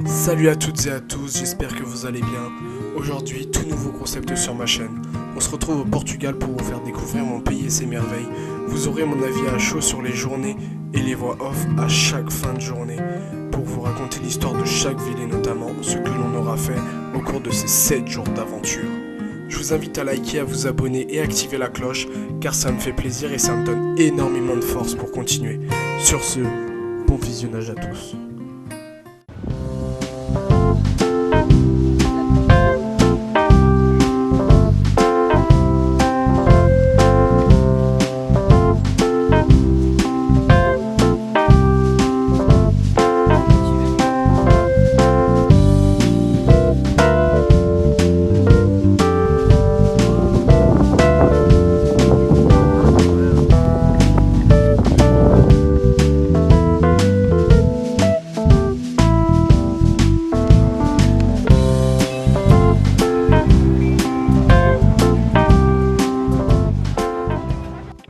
Salut à toutes et à tous, j'espère que vous allez bien. Aujourd'hui, tout nouveau concept sur ma chaîne. On se retrouve au Portugal pour vous faire découvrir mon pays et ses merveilles. Vous aurez mon avis à chaud sur les journées et les voix off à chaque fin de journée pour vous raconter l'histoire de chaque ville et notamment ce que l'on aura fait au cours de ces 7 jours d'aventure. Je vous invite à liker, à vous abonner et activer la cloche car ça me fait plaisir et ça me donne énormément de force pour continuer. Sur ce, bon visionnage à tous.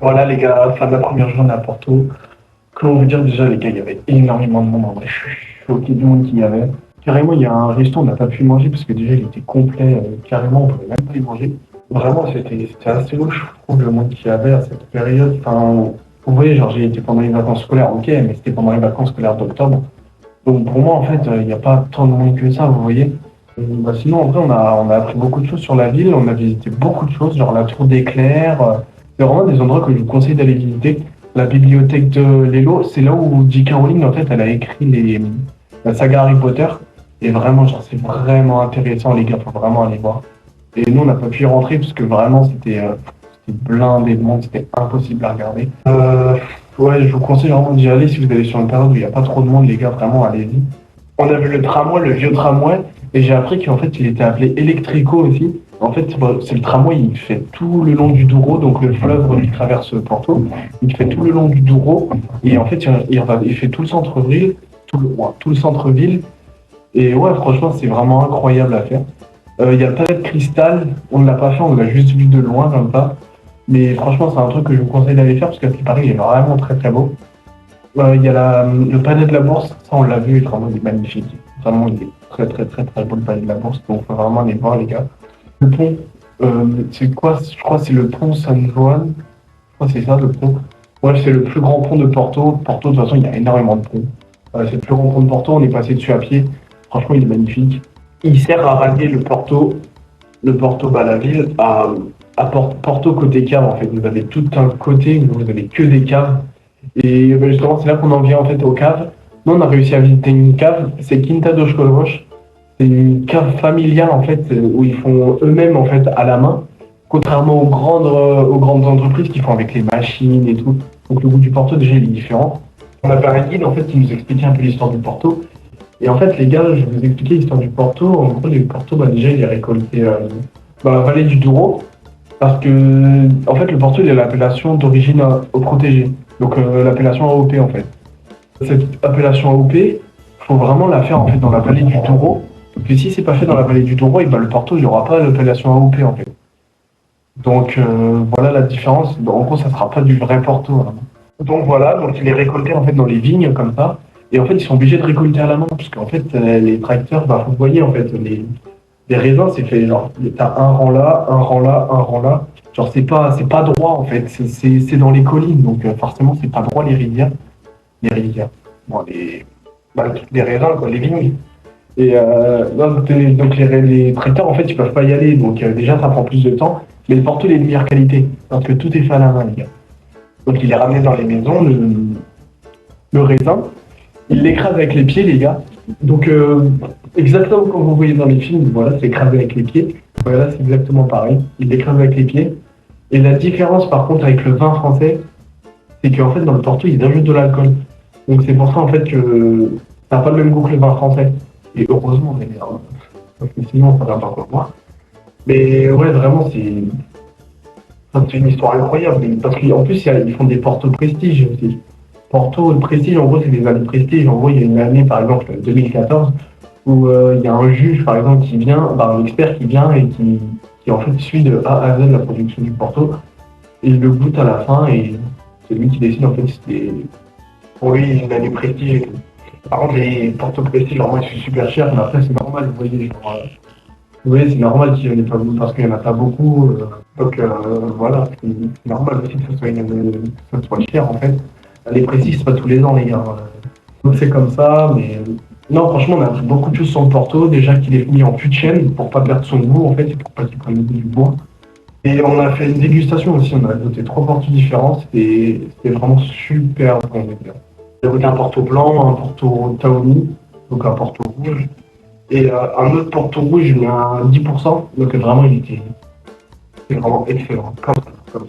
Voilà les gars, fin de la première journée à Porto. Comment vous dire déjà les gars, il y avait énormément de monde en vrai. Je suis choqué du monde qu'il y avait. Carrément, il y a un resto, on n'a pas pu manger parce que déjà il était complet. Carrément, on pouvait même pas y manger. Vraiment, c'était assez louche, je trouve, le monde qu'il y avait à cette période. Enfin, vous voyez, genre j'ai été pendant les vacances scolaires, ok, mais c'était pendant les vacances scolaires d'octobre. Donc pour moi, en fait, il n'y a pas tant de monde que ça, vous voyez. Sinon, en vrai, on a appris beaucoup de choses sur la ville. On a visité beaucoup de choses, genre la tour d'éclair. C'est vraiment des endroits que je vous conseille d'aller visiter. La bibliothèque de Lelo, c'est là où J.K. Rowling, en fait, elle a écrit la saga Harry Potter. Et vraiment, genre, c'est vraiment intéressant, les gars, faut vraiment aller voir. Et nous, on n'a pas pu y rentrer parce que vraiment, c'était blindé de monde, c'était impossible à regarder. Ouais, je vous conseille vraiment d'y aller si vous allez sur une période où il n'y a pas trop de monde, les gars, vraiment, allez-y. On a vu le tramway, le vieux tramway, et j'ai appris qu'en fait, il était appelé Electrico aussi. En fait, c'est le tramway, il fait tout le long du Douro, donc le fleuve qui traverse Porto. Il fait tout le long du Douro, et en fait, il fait tout le centre-ville, tout le centre-ville. Et ouais, franchement, c'est vraiment incroyable à faire. Il y a le palais de cristal, on ne l'a pas fait, on l'a juste vu de loin comme ça. Mais franchement, c'est un truc que je vous conseille d'aller faire parce qu'à ce qui paraît, il est vraiment très très beau. Il y a le palais de la Bourse, ça on l'a vu, vraiment il est magnifique. Vraiment, il est très très très très beau le palais de la Bourse, donc faut vraiment aller voir les gars. Le pont, c'est quoi? Je crois que c'est le pont San Juan. Je crois que c'est ça le pont. Ouais, c'est le plus grand pont de Porto. Porto, de toute façon, il y a énormément de ponts. C'est le plus grand pont de Porto, on est passé dessus à pied. Franchement, il est magnifique. Il sert à rallier le Porto, bah, la ville, à Porto côté cave en fait. Vous avez tout un côté où vous avez que des caves. Et bah, justement, c'est là qu'on en vient en fait aux caves. Nous, on a réussi à visiter une cave, c'est Quinta dos Colros. C'est une cave familiale en fait où ils font eux-mêmes en fait à la main, contrairement aux grandes entreprises qui font avec les machines et tout. Donc le goût du Porto déjà il est différent. On avait un guide en fait qui nous expliquait un peu l'histoire du Porto. Et en fait les gars, je vais vous expliquer l'histoire du Porto. En gros le Porto bah, déjà il est récolté dans la vallée du Douro parce que en fait le Porto il a l'appellation d'origine protégée. Donc l'appellation AOP en fait. Cette appellation AOP, faut vraiment la faire en fait dans la vallée du Douro. Puis si c'est pas fait dans la vallée du Douro, et ben le Porto il n'aura pas l'appellation AOP en fait. Donc voilà la différence. En gros, ça sera pas du vrai Porto, vraiment. Donc voilà, donc il est récolté en fait dans les vignes comme ça. Et en fait, ils sont obligés de récolter à la main parce qu'en fait, les tracteurs, bah, vous voyez en fait les raisins, c'est fait genre t'as un rang là, un rang là, un rang là. Genre c'est pas droit en fait, c'est dans les collines, donc forcément c'est pas droit les rivières. Les rivières. Bon, les raisins, quoi, les vignes. Et donc les tracteurs, en fait, ils peuvent pas y aller. Donc déjà, ça prend plus de temps. Mais le Porto, il est de meilleure qualité. Parce que tout est fait à la main, les gars. Donc il est ramené dans les maisons, le raisin. Il l'écrase avec les pieds, les gars. Donc exactement comme vous voyez dans les films, voilà, c'est écrasé avec les pieds. Voilà, c'est exactement pareil. Il l'écrase avec les pieds. Et la différence, par contre, avec le vin français, c'est qu'en fait, dans le Porto, ils ajoutent de l'alcool. Donc c'est pour ça, en fait, que ça n'a pas le même goût que le vin français. Et heureusement, d'ailleurs. Parce que sinon, ça ne va pas encore voir. Mais ouais, vraiment, c'est une histoire incroyable. Parce qu'en plus, ils font des Porto Prestige aussi. Porto Prestige, en gros, c'est des années Prestige. En gros, il y a une année, par exemple, 2014, où il y a un juge, par exemple, qui vient, bah, un expert qui vient et qui en fait suit de A à Z la production du Porto. Et il le goûte à la fin et c'est lui qui décide, en fait, si c'était pour lui une année Prestige et tout. Par contre, les Porto Prestige, vraiment, ils sont super chers, mais après, c'est normal, vous voyez, genre, vous voyez, c'est normal qu'il n'y en ait pas beaucoup, parce qu'il n'y en a pas beaucoup, donc voilà, c'est normal aussi que ça soit cher, en fait. Les Prestige, c'est pas tous les ans, les gars. Donc c'est comme ça, mais non, franchement, on a appris beaucoup de choses sur le Porto, déjà qu'il est mis en fût de chêne, pour pas perdre son goût, en fait, et pour pas qu'il prenne le goût du bois. Et on a fait une dégustation aussi, on a goûté 3 Portos différents, c'était vraiment super bon, on va dire. J'ai goûté un Porto blanc, un Porto Taomi, donc un Porto rouge, et un autre Porto rouge, mais à 10%, donc vraiment, c'était vraiment excellent, comme ça.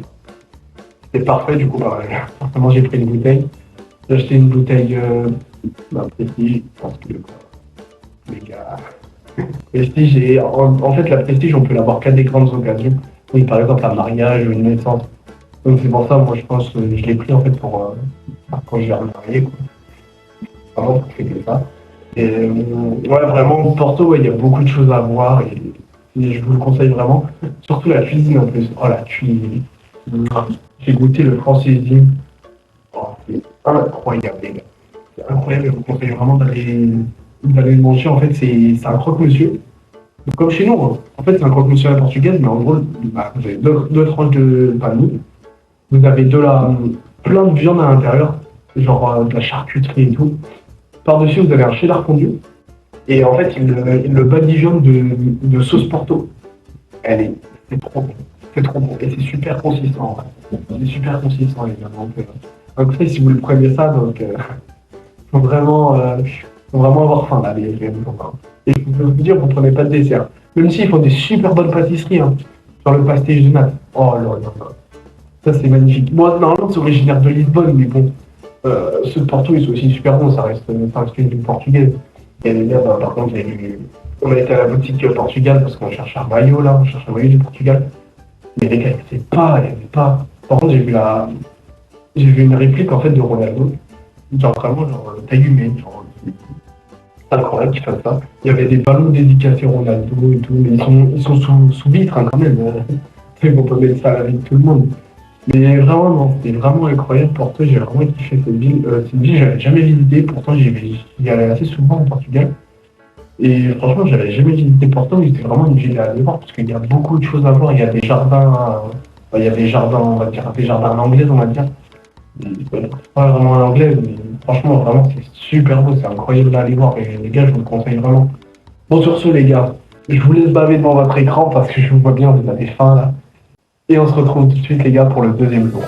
C'était parfait, du coup, bah, forcément, j'ai pris une bouteille. J'ai acheté une bouteille Prestige, parce que, les gars, Prestige, en fait, la Prestige, on peut l'avoir qu'à des grandes occasions. Oui, par exemple, un mariage ou une naissance. Donc c'est pour ça, moi, je pense que je l'ai pris, en fait, pour quand je vais remarier, quoi. Vraiment pour fêter ça. Et ouais, vraiment, Porto, ouais, il y a beaucoup de choses à voir et je vous le conseille vraiment. Surtout la cuisine en plus. Oh, la cuisine. J'ai goûté le francising. Oh, c'est incroyable, les gars. C'est incroyable, je vous conseille vraiment d'aller le manger. En fait, c'est un croque-monsieur. Donc, comme chez nous, hein. En fait, c'est un croque-monsieur à la portugaise, mais en gros, bah, vous avez deux tranches de panini. Vous avez plein de viande à l'intérieur, genre de la charcuterie et tout. Par-dessus, vous avez un cheddar fondu. Et en fait, il le badigeonne de sauce Porto. C'est trop bon. C'est trop bon. Et c'est super consistant. Ouais. C'est super consistant, les gars. Donc, si vous le prenez ça, donc, faut vraiment avoir faim, là, les gens. Et je peux vous dire, vous prenez pas de dessert. Même s'ils font des super bonnes pâtisseries, hein. Genre le pastéis de natte. Oh là là là. Ça, c'est magnifique. Moi, normalement, c'est originaire de Lisbonne, mais bon, ceux de Porto, ils sont aussi super bons. Ça reste une ville portugaise. Et les gars, bah, par contre, on a été à la boutique Portugal parce qu'on cherche un maillot, là. On cherche un maillot du Portugal. Mais les gars, il n'y avait pas. Par contre, j'ai vu une réplique, en fait, de Ronaldo. Genre vraiment, genre, taille humaine. Genre, c'est incroyable qu'ils fassent ça. Il y avait des ballons dédicacés Ronaldo et tout, mais ils sont sous vitre, hein, quand même. Ils vont pas mettre ça à la vie de tout le monde. Mais vraiment, non, c'était vraiment incroyable. Porto, j'ai vraiment kiffé cette ville. C'est une ville que j'avais jamais visitée, pourtant j'y allais assez souvent au Portugal. Et franchement, j'avais jamais visité Porto, mais c'était vraiment une ville à aller voir, parce qu'il y a beaucoup de choses à voir. Il y a des jardins, il y a des jardins, on va dire, des jardins en anglais, on va dire. C'est pas vraiment en anglais, mais franchement, vraiment, c'est super beau, c'est incroyable d'aller voir. Et les gars, je vous le conseille vraiment. Bon, sur ce, les gars, je vous laisse baver devant votre écran, parce que je vous vois bien, vous avez faim, là. Et on se retrouve tout de suite, les gars, pour le deuxième jour.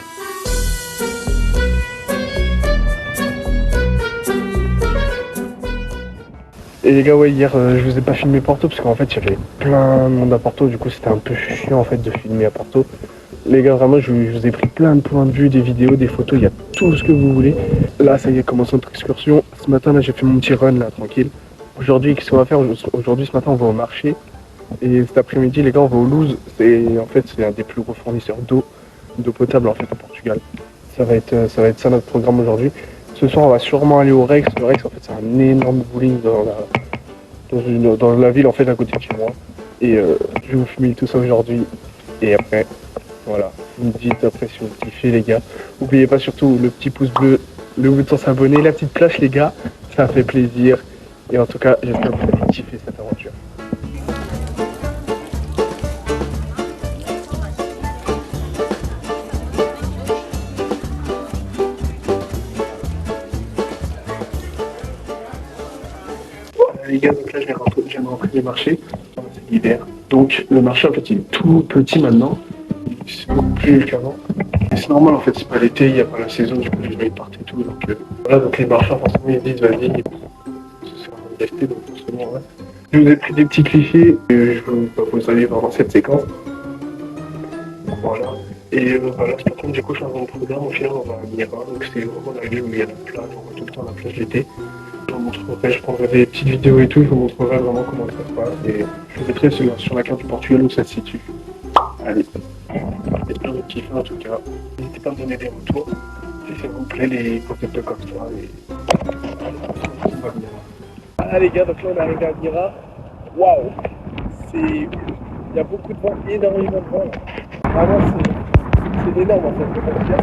Et les gars, ouais, hier, je vous ai pas filmé Porto, parce qu'en fait, il y avait plein de monde à Porto, du coup, c'était un peu chiant, en fait, de filmer à Porto. Les gars, vraiment, je vous ai pris plein de points de vue, des vidéos, des photos, il y a tout ce que vous voulez. Là, ça y est, commence notre excursion. Ce matin, là, j'ai fait mon petit run, là, tranquille. Aujourd'hui, qu'est-ce qu'on va faire? Aujourd'hui, ce matin, on va au marché. Et cet après-midi, les gars, on va au Louz. C'est un des plus gros fournisseurs d'eau potable, en fait, au Portugal. Ça va être ça notre programme aujourd'hui. Ce soir, on va sûrement aller au Rex. Le Rex, en fait, c'est un énorme bowling dans la ville, en fait, à côté de chez moi. Et je vais vous filmer tout ça aujourd'hui. Et après, voilà, vous me dites après si vous kiffez, les gars. N'oubliez pas surtout le petit pouce bleu, le bouton s'abonner, la petite cloche, les gars. Ça fait plaisir. Et en tout cas, j'espère que vous avez kiffé cette aventure. Les gars, donc là, je viens de rentrer des marchés. C'est l'hiver. Donc, le marché, en fait, il est tout petit maintenant. C'est beaucoup plus qu'avant. Et c'est normal, en fait, c'est pas l'été, il n'y a pas la saison, du coup, les gens ils partent et tout. Donc, voilà, donc les marchands, forcément, ils disent, vas-y, c'est un d'acheter, donc forcément, ouais. Je vous ai pris des petits clichés, et vous allez voir dans cette séquence. Voilà. Et voilà, par contre, du coup, je suis dans mon programme, au final, on va à Mira, donc c'est vraiment la ville où il y a la plage, on voit tout le temps la plage l'été. Je vous montrerai, je prendrai des petites vidéos et tout, je vous montrerai vraiment comment ça se passe et je vous mettrai sur la carte du Portugal où ça se situe. Allez, j'espère que vous kiffez en tout cas. N'hésitez pas à me donner des retours si ça vous plaît les concepts comme ça. Ah les gars, donc là on est arrivé à Mira. Waouh, il y a beaucoup de vent, énormément de vent là. Vraiment c'est énorme en fait, je vais pas le dire.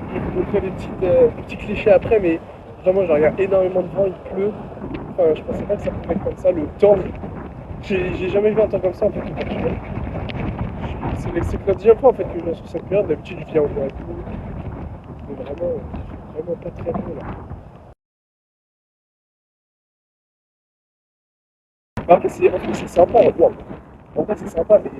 Je vais vous montrer des petits clichés après, mais Vraiment, genre, il y a énormément de vent, il pleut. Enfin, je pensais pas que ça pouvait être comme ça. Le temps, j'ai jamais vu un temps comme ça en fait. C'est la deuxième fois en fait que je viens sur cette période. D'habitude, je viens au mois d'août. Mais vraiment pas très beau là. Après, en fait, c'est sympa. Bon, en fait, c'est sympa, mais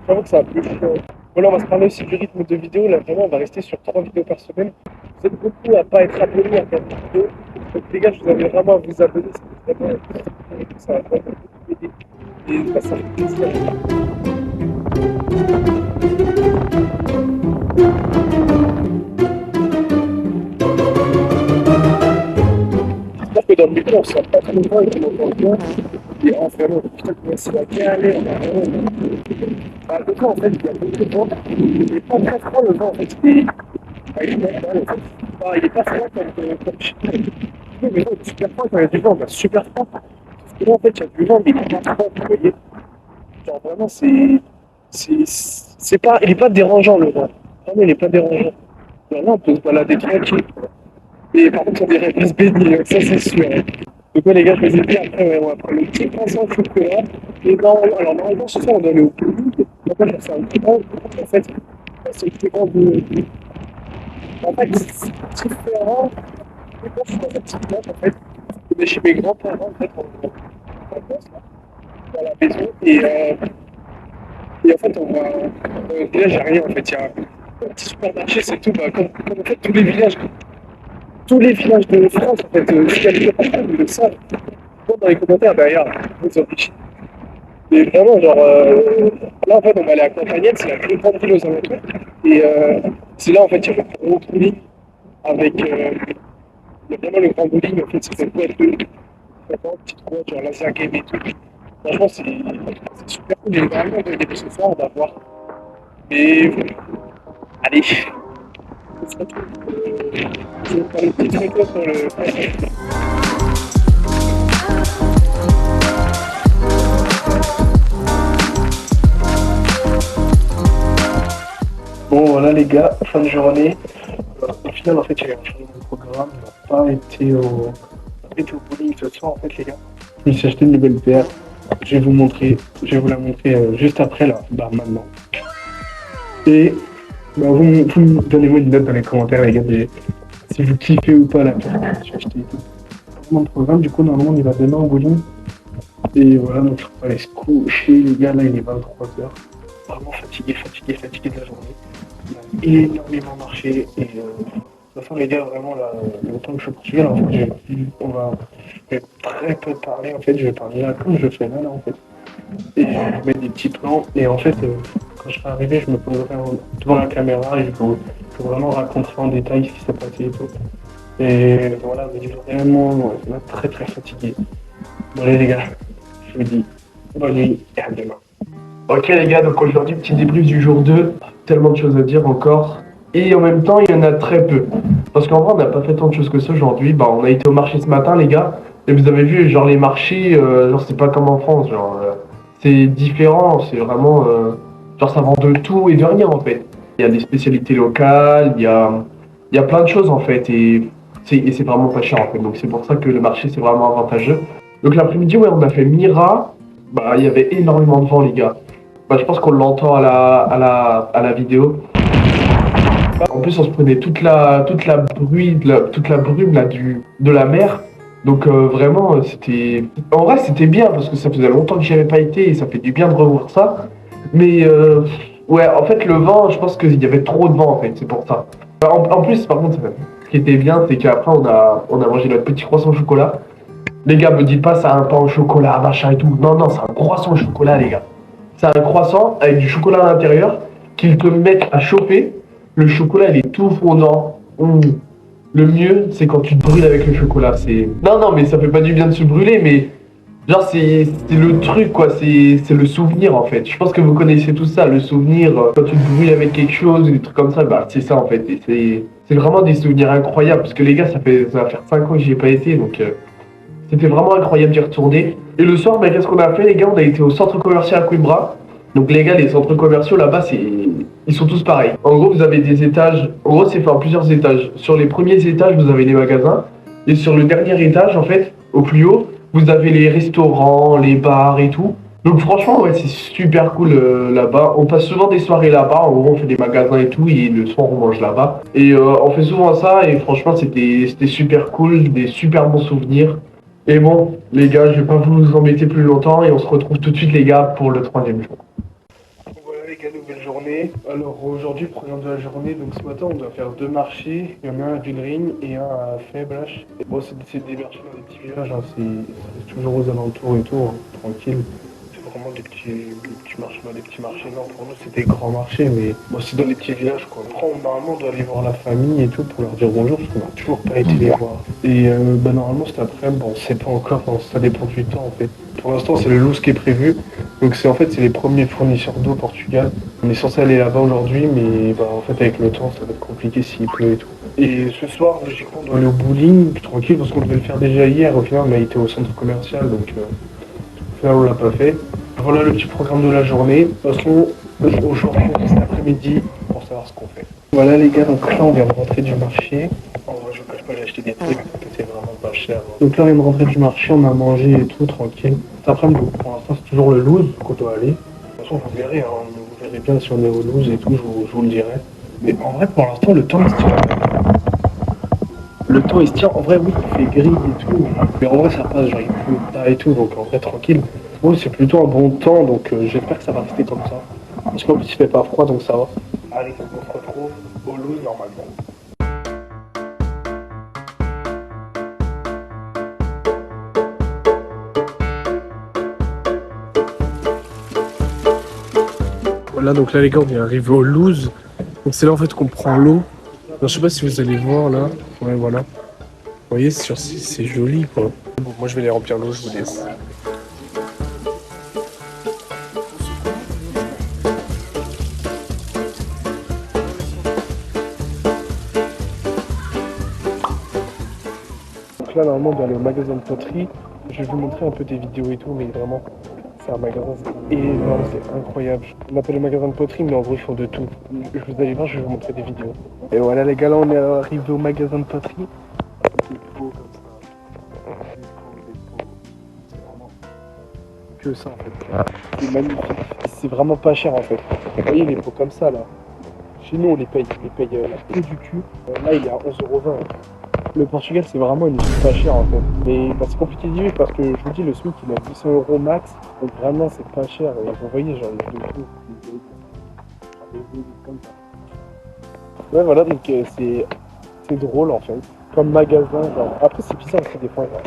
j'avoue que c'est un peu chiant. Voilà, on va se parler aussi du rythme de vidéo. Là, vraiment, on va rester sur 3 vidéos par semaine. Vous êtes beaucoup à pas être abonnés à faire des vidéos. Donc, les gars, je vous invite vraiment à vous abonner. Ça va vraiment beaucoup m'aider. Et bah, ça fait plaisir. J'espère que dans le micro, on ne sent pas trop loin et qu'on entend bien. Et en vraiment, putain, c'est la galère. Bah, le vent, en fait, il y a beaucoup de vent. Il n'est pas très froid, le vent, en fait. Il est normal, en fait. Il est pas froid comme chez nous. Mais non, il est super froid quand il y a du vent. Bah, super froid. Parce que là, en fait, il y a du vent, mais il est pas froid, vous voyez. Genre, vraiment, c'est pas, il est pas dérangeant, le vent. Vraiment, il est pas dérangeant. Genre, là, on peut se balader tranquille. Et par contre, on dirait plus se baigner, ça c'est sûr. Donc ouais les gars, je vous ai dit après, ouais, on va prendre le petit croissant au chocolat. Et alors normalement ce soir on doit aller au bowling. Donc moi j'ai fait un grand, en fait, c'est le plus grand de. En fait, c'est différent. Et quand je suis dans cette petite boîte, en fait, on est chez mes grands-parents en fait, en vacances, là, dans la maison. Et en fait, on va. Là j'ai rien en fait, il y a un petit supermarché, c'est tout, bah, comme en fait tous les villages de France, en fait, s'il y a des personnes qui le savent, dans les commentaires derrière, vous origines. Et vraiment, genre, là en fait, on va aller à Campagnette, c'est la plus grande ville aux alentours. Et c'est là en fait, il y a le gros bowling avec. Il y a vraiment le grand bowling, en fait, c'est cette boîte de. Il y a vraiment une petite boîte, genre laser game et tout. Franchement, c'est super cool. Il y a vraiment des ce soir, on va voir. Mais voilà. Allez, on se retrouve. Je vais faire une petite photo pour le. Bon voilà les gars, fin de journée. Au final en fait j'ai un changement de programme, on n'a pas été au bowling ce soir en fait les gars. Je me suis acheté une nouvelle paire. Je vais vous la montrer juste après là, bah maintenant. Et bah, donnez-moi une note dans les commentaires les gars, si vous kiffez ou pas la paire que je me suis acheté et tout. Changement de programme, du coup normalement on y va demain au bowling. Et voilà, donc on va aller se coucher les gars, là il est 23h. Vraiment fatigué de la journée. Il a énormément marché et de toute façon les gars vraiment là le temps que je suis au Portugal en fait je vais très peu parler en fait, je vais parler là comme je fais là en fait et je vais mettre des petits plans et en fait quand je serai arrivé je me poserai devant la caméra et je vais vraiment raconter en détail ce qui s'est passé et tout et voilà mais vraiment très très fatigué. Bon allez les gars, je vous dis bonne nuit et à demain. Ok les gars, donc aujourd'hui, petit débrief du jour 2. Tellement de choses à dire encore. Et en même temps, il y en a très peu. Parce qu'en vrai, on n'a pas fait tant de choses que ça aujourd'hui. Bah, on a été au marché ce matin, les gars. Et vous avez vu, genre les marchés, genre c'est pas comme en France. Genre, c'est différent. C'est vraiment, genre ça vend de tout et de rien en fait. Il y a des spécialités locales, il y a plein de choses en fait. Et c'est vraiment pas cher en fait. Donc c'est pour ça que le marché c'est vraiment avantageux. Donc l'après-midi, ouais, on a fait Mira. Bah, il y avait énormément de vent, les gars. Bah, je pense qu'on l'entend à la vidéo. En plus, on se prenait toute la brume là, de la mer. Donc vraiment, c'était. En vrai, c'était bien parce que ça faisait longtemps que j'y avais pas été et ça fait du bien de revoir ça. Mais ouais, en fait, le vent, je pense qu'il y avait trop de vent en fait, c'est pour ça. En plus, par contre, ce qui était bien, c'est qu'après, on a mangé notre petit croissant au chocolat. Les gars, me dites pas c'est un pain au chocolat, machin et tout. Non, non, c'est un croissant au chocolat, les gars. C'est un croissant avec du chocolat à l'intérieur qu'ils te mettent à chauffer. Le chocolat, il est tout fondant. Le mieux, c'est quand tu te brûles avec le chocolat. Non, non, mais ça fait pas du bien de se brûler, mais genre, c'est le truc, quoi. C'est le souvenir, en fait. Je pense que vous connaissez tout ça, le souvenir. Quand tu te brûles avec quelque chose, des trucs comme ça, bah, c'est ça, en fait. Et c'est vraiment des souvenirs incroyables. Parce que les gars, ça va faire 5 ans que j'y ai pas été, donc c'était vraiment incroyable d'y retourner. Et le soir, bah, qu'est-ce qu'on a fait, les gars? On a été au centre commercial à Coimbra. Donc, les gars, les centres commerciaux là-bas, Ils sont tous pareils. En gros, vous avez des étages. En gros, c'est fait en plusieurs étages. Sur les premiers étages, vous avez les magasins. Et sur le dernier étage, en fait, au plus haut, vous avez les restaurants, les bars et tout. Donc franchement, ouais, c'est super cool là-bas. On passe souvent des soirées là-bas. En gros, on fait des magasins et tout. Et le soir, on mange là-bas. Et on fait souvent ça. Et franchement, c'était super cool. Des super bons souvenirs. Et bon, les gars, je vais pas vous embêter plus longtemps. Et on se retrouve tout de suite, les gars, pour le troisième jour. Voilà les gars, nouvelle journée. Alors aujourd'hui, programme de la journée, donc ce matin on doit faire 2 marchés. Il y en a un à Dunring et un à Faiblach. Bon, c'est des marchés dans des petits villages, hein. C'est toujours aux alentours et tout, hein, tranquille. C'est vraiment des petits marchés, des petits marchés. Non, pour nous c'est des grands marchés, mais bon, c'est dans les petits villages quoi. Après, normalement on doit aller voir la famille et tout pour leur dire bonjour parce qu'on n'a toujours pas été les voir. Et bah, normalement cet après-midi, bon, on sait pas encore, ça dépend du temps en fait. Pour l'instant c'est le loose qui est prévu. Donc c'est en fait c'est les premiers fournisseurs d'eau au Portugal. On est censé aller là-bas aujourd'hui, mais bah, en fait avec le temps ça va être compliqué s'il pleut et tout. Et ce soir, logiquement, on doit aller au bowling, tranquille, parce qu'on devait le faire déjà hier. Au final, on a été au centre commercial, donc au final, on l'a pas fait. Voilà le petit programme de la journée. De toute façon, aujourd'hui, cet après-midi, pour savoir ce qu'on fait. Voilà les gars, donc là, on vient de rentrer du marché. En vrai, je vous cache pas, j'ai acheté des trucs, c'était vraiment pas cher. Donc là, on vient de rentrer du marché, on a mangé et tout, tranquille. Cet après-midi, pour l'instant, c'est toujours le loose qu'on doit aller. De toute façon, vous verrez, hein, vous verrez bien si on est au loose et tout, je vous le dirai. Mais en vrai, pour l'instant, le temps, il se tient. Le temps, il se tient. En vrai, oui, il fait gris et tout. Mais en vrai, ça passe, genre, il pleut pas et tout. Donc, en vrai, tranquille. Oui, c'est plutôt un bon temps. Donc, j'espère que ça va rester comme ça. Parce qu'en plus, il fait pas froid, donc ça va. Allez, on se retrouve au loose normalement. Voilà, donc là, les gars, on est arrivé au loose. Donc, c'est là, en fait, qu'on prend l'eau. Je sais pas si vous allez voir, là. Ouais, voilà. Vous voyez, c'est joli, quoi. Bon, moi, je vais les remplir l'eau, je vous laisse. Donc là, normalement, on doit aller au magasin de poterie. Je vais vous montrer un peu des vidéos et tout, mais vraiment, c'est un magasin, c'est énorme, c'est incroyable. On appelle le magasin de poterie, mais en gros, ils font de tout. Vous allez voir, je vais vous montrer des vidéos. Et voilà, les gars, là, on est arrivé au magasin de poterie. Des pots comme ça. C'est vraiment que ça, en fait. C'est magnifique. C'est vraiment pas cher, en fait. Vous voyez, les pots comme ça, là. Chez nous, on les paye la peau du cul. Là, il est à 11,20 €. Le Portugal, c'est vraiment une ville pas chère en fait. Mais bah, c'est compliqué d'y vivre parce que je vous dis, le SMIC il est à 800 € max. Donc vraiment, c'est pas cher. Et vous voyez, genre, les vidéos comme ça. Ouais, voilà, donc c'est drôle en fait. Comme magasin, genre. Après, c'est bizarre parce que des fois, genre,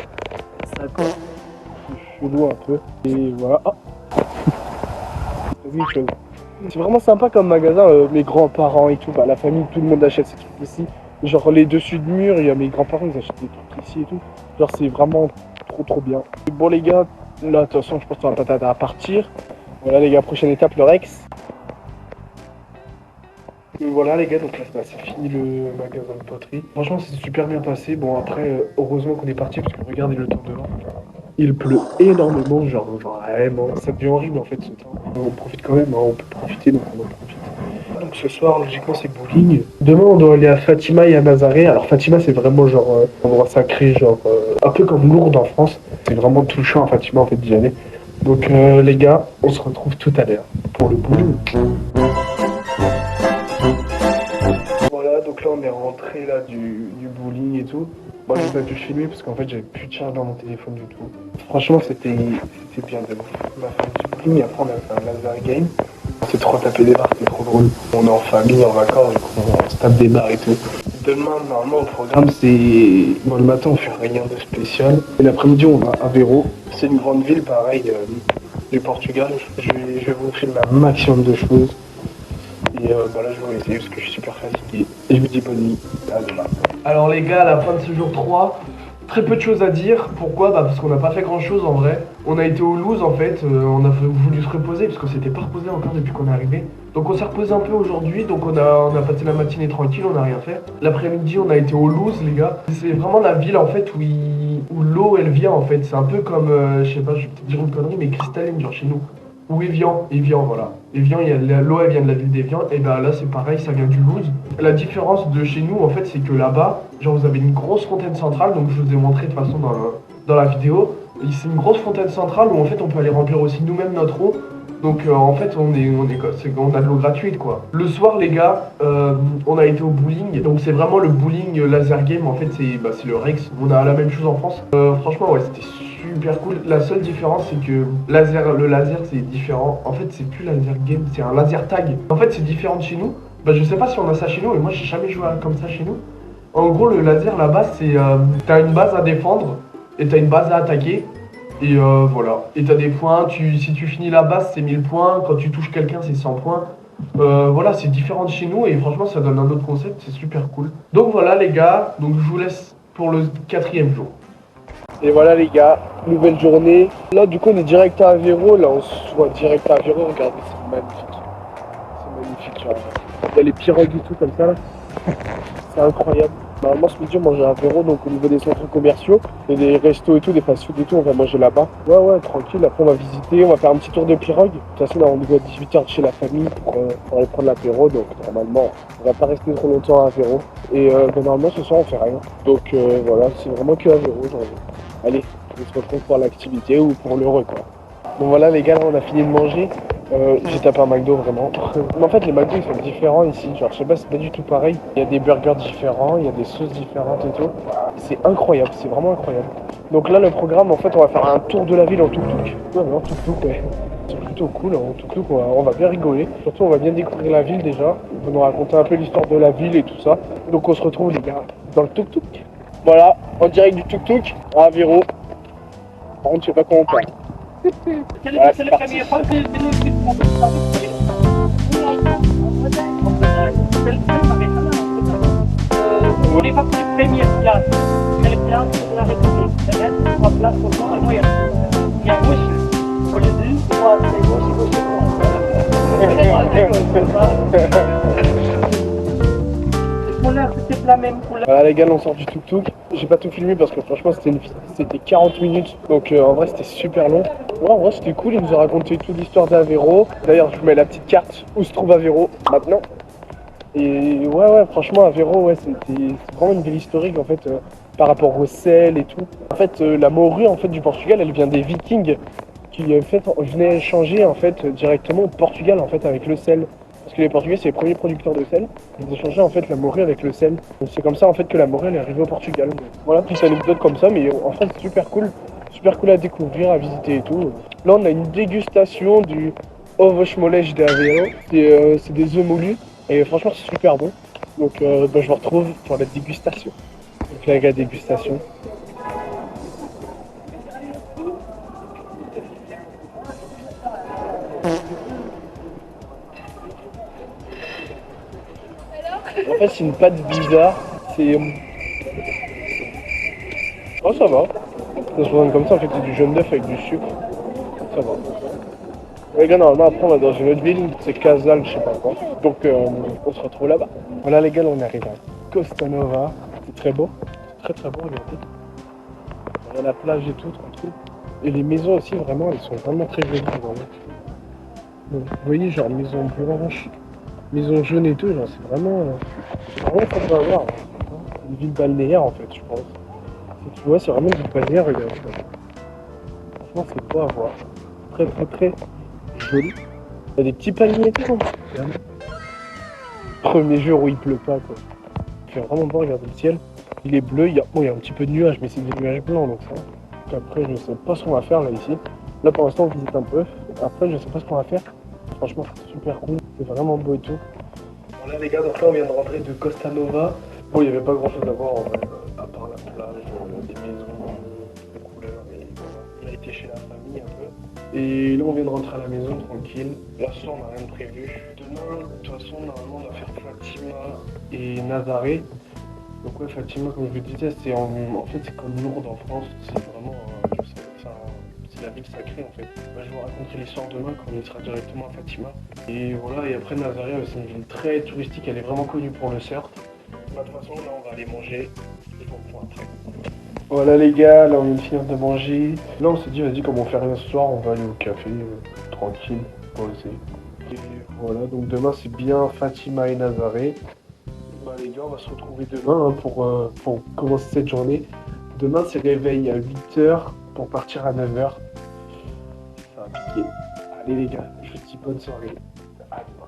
ça c'est chelou un peu. Et voilà. Ah. Vas-y, quelque chose. C'est vraiment sympa comme magasin. Mes grands-parents et tout, bah, la famille, tout le monde achète ces trucs ici. Genre les dessus de mur, il y a mes grands-parents, ils achètent des trucs ici et tout. Genre c'est vraiment trop bien. Bon les gars, là de toute façon je pense qu'on va pas tarder à partir. Voilà les gars, prochaine étape, le Rex. Et voilà les gars, donc là c'est fini le magasin de poterie. Franchement c'est super bien passé. Bon après, heureusement qu'on est parti parce que regardez le temps dehors. Il pleut énormément, genre vraiment. Ça devient horrible en fait ce temps. On profite quand même, hein, on peut profiter donc on en profite. Donc ce soir, logiquement, c'est bowling. Demain, on doit aller à Fatima et à Nazaré. Alors Fatima, c'est vraiment genre un endroit sacré, genre un peu comme Lourdes en France. C'est vraiment touchant à Fatima en fait d'y aller. Donc les gars, on se retrouve tout à l'heure pour le bowling. Voilà, donc là on est rentré là du bowling et tout. Moi j'ai pas pu filmer parce qu'en fait j'avais plus de charge dans mon téléphone du tout. Franchement c'était bien de ouf. On a fait du bowling et après on a fait un laser game. On s'est trop tapé des barres, c'était trop drôle. On est en famille, en vacances, du coup on se tape des barres et tout. Demain normalement au programme c'est... Bon le matin on fait rien de spécial. Et l'après-midi on va à Aveiro. C'est une grande ville pareil du Portugal. Je vais vous filmer un maximum de choses. Et bah là je vais essayer parce que je suis super fatigué. Et je vous dis bonne nuit. À demain. Alors les gars, à la fin de ce jour 3, très peu de choses à dire. Pourquoi? Bah parce qu'on n'a pas fait grand chose en vrai. On a été au loose en fait, on a voulu se reposer parce qu'on s'était pas reposé encore depuis qu'on est arrivé. Donc on s'est reposé un peu aujourd'hui, donc on a passé la matinée tranquille, on n'a rien fait. L'après-midi on a été au loose les gars. C'est vraiment la ville en fait où l'eau elle vient en fait. C'est un peu comme, je sais pas, je vais peut-être dire une connerie, mais cristalline genre chez nous. Ou Évian, voilà. Évian, l'eau elle vient de la ville d'Évian, et ben là c'est pareil, ça vient du Louze. La différence de chez nous en fait c'est que là-bas, genre vous avez une grosse fontaine centrale, donc je vous ai montré de toute façon dans la vidéo. Et c'est une grosse fontaine centrale où en fait on peut aller remplir aussi nous-mêmes notre eau. Donc en fait on a de l'eau gratuite quoi. Le soir les gars, on a été au bowling, donc c'est vraiment le bowling laser game, en fait c'est le Rex, on a la même chose en France. Franchement ouais c'était super cool. La seule différence c'est que le laser c'est différent. En fait c'est plus laser game, c'est un laser tag. En fait c'est différent de chez nous. Bah je sais pas si on a ça chez nous, mais moi j'ai jamais joué comme ça chez nous. En gros le laser là-bas c'est t'as une base à défendre et t'as une base à attaquer. Et voilà. Et t'as des points, si tu finis la base c'est 1000 points, quand tu touches quelqu'un c'est 100 points. Voilà, c'est différent de chez nous et franchement ça donne un autre concept, c'est super cool. Donc voilà les gars, donc je vous laisse pour le 4e jour. Et voilà les gars, nouvelle journée. Là du coup on est direct à Aveiro, là on se voit direct à Aveiro, regardez c'est magnifique. C'est magnifique genre. Il y a les pirogues et tout comme ça là. C'est incroyable. Normalement ce midi on mange à Aveiro, donc au niveau des centres commerciaux, et des restos et tout, des fast-food et tout, on va manger là-bas. Ouais tranquille, après on va visiter, on va faire un petit tour de pirogue. De toute façon là on est à 18h chez la famille pour aller prendre l'apéro, donc normalement on va pas rester trop longtemps à Aveiro. Et normalement ce soir on fait rien. Donc voilà, c'est vraiment que Aveiro aujourd'hui. Allez, on se retrouve pour l'activité ou pour l'heureux quoi. Donc voilà les gars, là on a fini de manger. J'ai tapé un McDo vraiment. Mais en fait les McDo ils sont différents ici, genre je sais pas, c'est pas du tout pareil. Il y a des burgers différents, il y a des sauces différentes et tout. C'est incroyable, c'est vraiment incroyable. Donc là le programme en fait on va faire un tour de la ville en tuk-tuk. Ouais en tuk-tuk ouais. C'est plutôt cool, en tuk-tuk on va bien rigoler. Surtout on va bien découvrir la ville déjà. On va nous raconter un peu l'histoire de la ville et tout ça. Donc on se retrouve les gars dans le tuk-tuk. Voilà, en direct du tuk-tuk à Aveiro. Par contre je sais pas comment on parle. Voilà, c'est parti. On n'est pas pris première place. C'est le plan de la République. C'est mettre 3 places au fond, et moi, il y a gauche. Au lieu de 3, c'est gauche, c'est la même couleur. Voilà les gars, on sort du tuk-tuk. J'ai pas tout filmé parce que franchement c'était 40 minutes. Donc en vrai c'était super long. Ouais, en vrai c'était cool, il nous a raconté toute l'histoire d'Aveiro. D'ailleurs je vous mets la petite carte où se trouve Aveiro maintenant. Et ouais franchement Aveiro ouais c'est vraiment une ville historique en fait par rapport au sel et tout. En fait la morue en fait du Portugal elle vient des Vikings qui venaient échanger en fait directement au Portugal en fait avec le sel. Parce que les Portugais c'est les premiers producteurs de sel. Ils échangeaient en fait la morue avec le sel. Donc c'est comme ça en fait que la morue elle est arrivée au Portugal. Donc, voilà, petite anecdote comme ça, mais en fait c'est super cool à découvrir, à visiter et tout. Là on a une dégustation du ovos moles de Aveiro. C'est des œufs moulus et franchement c'est super bon. Donc je vous retrouve pour la dégustation. Donc là la dégustation. En fait, c'est une pâte bizarre. C'est. Oh, ça va. Ça se présente comme ça. En fait, c'est du jaune d'œuf avec du sucre. Ça va. Les gars, normalement, après, on va dans une autre ville. C'est Casal, je sais pas quoi. Donc, on se retrouve là-bas. Voilà, les gars, on arrive à Costa Nova. C'est très beau. C'est très beau, regardez. Il y a la plage et tout, tranquille. Et les maisons aussi, vraiment, elles sont vraiment très jolies. Vraiment. Donc, vous voyez, genre, maison blanche. Maison jaune et tout, genre c'est vraiment sympa à voir. C'est une ville balnéaire en fait, je pense. Et tu vois, c'est vraiment une ville balnéaire, regarde. Franchement, c'est beau à voir. Très joli. Il y a des petits palmiers et tout. Premier jour où il pleut pas quoi. Il fait vraiment beau, regardez le ciel. Il est bleu, il y a un petit peu de nuages, mais c'est des nuages blancs donc ça. Donc après, je sais pas ce qu'on va faire là ici. Là pour l'instant, on visite un peu. Après, je sais pas ce qu'on va faire. Franchement, c'est super cool, c'est vraiment beau et tout. Bon là les gars, donc là on vient de rentrer de Costa Nova. Bon, il n'y avait pas grand chose à voir en vrai, à part la plage, des maisons, de couleurs, et voilà. On a été chez la famille un peu. Et là on vient de rentrer à la maison tranquille. Là ce soir on n'a rien de prévu. Demain, de toute façon, normalement on va faire Fatima et Nazaré. Donc ouais, Fatima, comme je vous disais, en fait c'est comme Lourdes en France, c'est vraiment, c'est la ville sacrée en fait. Je vous raconterai l'histoire demain quand on y sera directement à Fatima. Et voilà, et après Nazaré, c'est une ville très touristique, elle est vraiment connue pour le surf. De toute façon, là on va aller manger, je vous reprends après. Voilà les gars, là on vient de finir de manger. Là on s'est dit vas-y comme on fait rien ce soir, on va aller au café, tranquille, poser. Et voilà, donc demain c'est bien Fatima et Nazaré. Bah les gars, on va se retrouver demain hein, pour commencer cette journée. Demain c'est réveil à 8h pour partir à 9h. Ça va piquer. Allez les gars, je vous dis bonne soirée. À demain.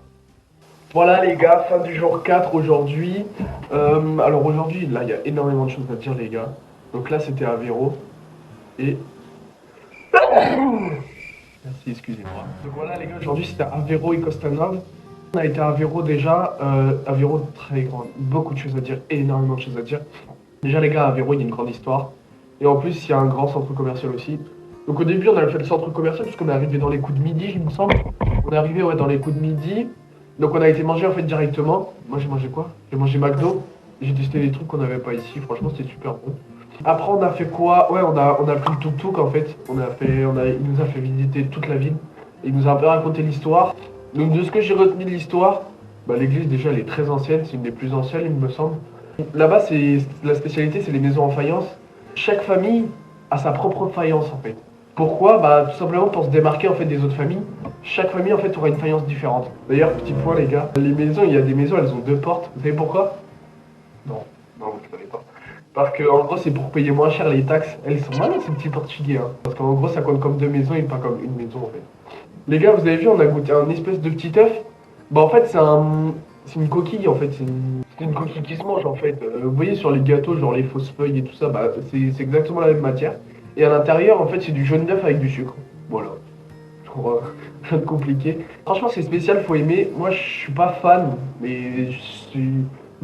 Voilà les gars, fin du jour 4 aujourd'hui. Alors aujourd'hui, là il y a énormément de choses à dire les gars. Donc là c'était à Véro. Et... Merci, excusez-moi. Donc voilà les gars, aujourd'hui c'était à Véro et Costanov. On a été à Véro déjà. À Véro, très grand. Beaucoup de choses à dire, énormément de choses à dire. Déjà les gars, à Véro il y a une grande histoire. Et en plus il y a un grand centre commercial aussi. Donc au début on avait fait le centre commercial parce qu'on est arrivé dans les coups de midi, il me semble. On est arrivé dans les coups de midi. Donc on a été manger en fait directement. Moi j'ai mangé quoi? J'ai mangé McDo. J'ai testé des trucs qu'on n'avait pas ici. Franchement c'était super bon. Après on a fait quoi? Ouais on a pris le tuk-tuk en fait. Il nous a fait visiter toute la ville. Il nous a un peu raconté l'histoire. Donc de ce que j'ai retenu de l'histoire, bah, l'église déjà elle est très ancienne, c'est une des plus anciennes il me semble. Là-bas c'est la spécialité c'est les maisons en faïence. Chaque famille a sa propre faïence en fait. Pourquoi? Bah tout simplement pour se démarquer en fait des autres familles. Chaque famille en fait aura une faïence différente. D'ailleurs petit point les gars, les maisons, il y a des maisons elles ont 2 portes. Vous savez pourquoi? Non, vous ne savez pas. Parce que en gros c'est pour payer moins cher les taxes. Elles sont malins ces petits portugais hein. Parce qu'en gros ça compte comme 2 maisons et pas comme une maison en fait. Les gars vous avez vu on a goûté un espèce de petit œuf. Bah en fait c'est une coquille en fait. C'est une coquille qui se mange en fait. Vous voyez sur les gâteaux genre les fausses feuilles et tout ça, bah c'est exactement la même matière. Et à l'intérieur en fait c'est du jaune d'œuf avec du sucre. Voilà. Rien de compliqué. Franchement c'est spécial, faut aimer. Moi je suis pas fan, mais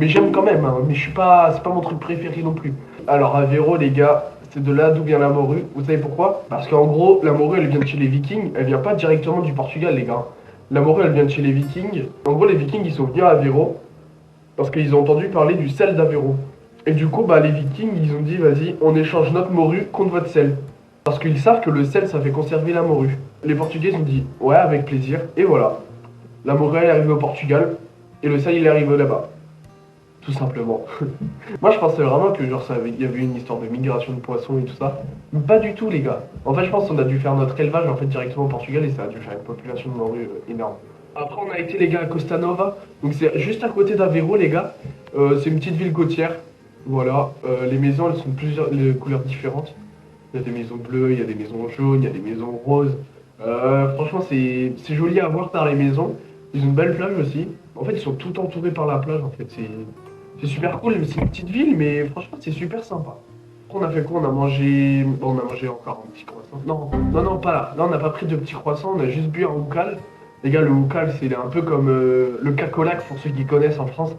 j'aime quand même, hein. Mais c'est pas mon truc préféré non plus. Alors à Véro les gars, c'est de là d'où vient la morue. Vous savez pourquoi? Parce qu'en gros la morue elle vient de chez les Vikings, elle vient pas directement du Portugal les gars. La morue elle vient de chez les Vikings. En gros les Vikings ils sont venus à Véro parce qu'ils ont entendu parler du sel d'Avéro. Et du coup bah les Vikings ils ont dit vas-y on échange notre morue contre votre sel. Parce qu'ils savent que le sel ça fait conserver la morue. Les Portugais ont dit ouais avec plaisir et voilà. La morue elle est arrivée au Portugal et le sel il est arrivé là-bas. Tout simplement. Moi je pensais vraiment que genre il y avait une histoire de migration de poissons et tout ça. Mais pas du tout les gars. En fait je pense qu'on a dû faire notre élevage en fait directement au Portugal et ça a dû faire une population de morue énorme. Après on a été les gars à Costa Nova. Donc c'est juste à côté d'Avéro les gars. C'est une petite ville côtière. Voilà. Les maisons elles sont plusieurs couleurs différentes. Il y a des maisons bleues, il y a des maisons jaunes, il y a des maisons roses. Franchement c'est joli à voir par les maisons. Ils ont une belle plage aussi. En fait ils sont tout entourés par la plage en fait. C'est super cool, c'est une petite ville, mais franchement, c'est super sympa. On a fait quoi? On a mangé encore un petit croissant. Non, pas là. Là, on n'a pas pris de petits croissants, on a juste bu un hookal. Les gars, le hookal, c'est un peu comme le cacolac, pour ceux qui connaissent en France.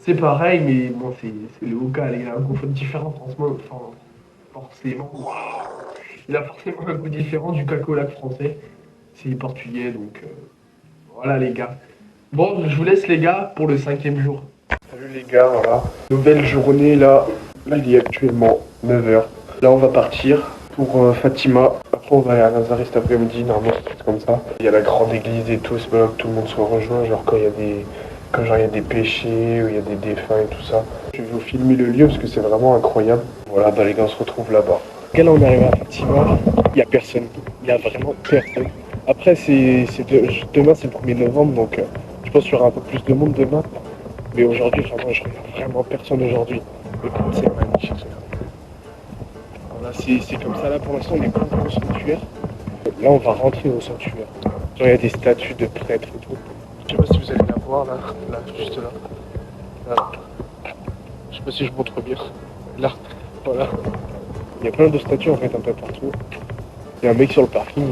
C'est pareil, mais bon, c'est le hookal. Il a un goût différent, forcément. Il a forcément un goût différent du cacolac français. C'est portugais, donc voilà, les gars. Bon, je vous laisse, les gars, pour le 5e jour. Salut les gars, voilà. Nouvelle journée là. Là il est actuellement 9h. Là on va partir pour Fatima. Après on va aller à Nazaré cet après-midi, normalement c'est comme ça. Il y a la grande église et tout, c'est pas là que tout le monde soit rejoint, genre quand il y a des péchés, ou il y a des défunts et tout ça. Je vais vous filmer le lieu parce que c'est vraiment incroyable. Voilà, bah les gars on se retrouve là-bas. Là on est arrivé à Fatima, il y a personne. Il y a vraiment personne. Après demain c'est le 1er novembre donc je pense qu'il y aura un peu plus de monde demain. Mais aujourd'hui, vraiment, je regarde vraiment personne aujourd'hui. Écoute, c'est magnifique. Voilà, c'est comme ça, là, pour l'instant, on est pas dans le sanctuaire. Là, on va rentrer au sanctuaire. Genre, il y a des statues de prêtres et tout. Je sais pas si vous allez la voir, là, juste là. Là. Je sais pas si je montre bien. Là, voilà. Il y a plein de statues, en fait, un peu partout. Il y a un mec sur le parking,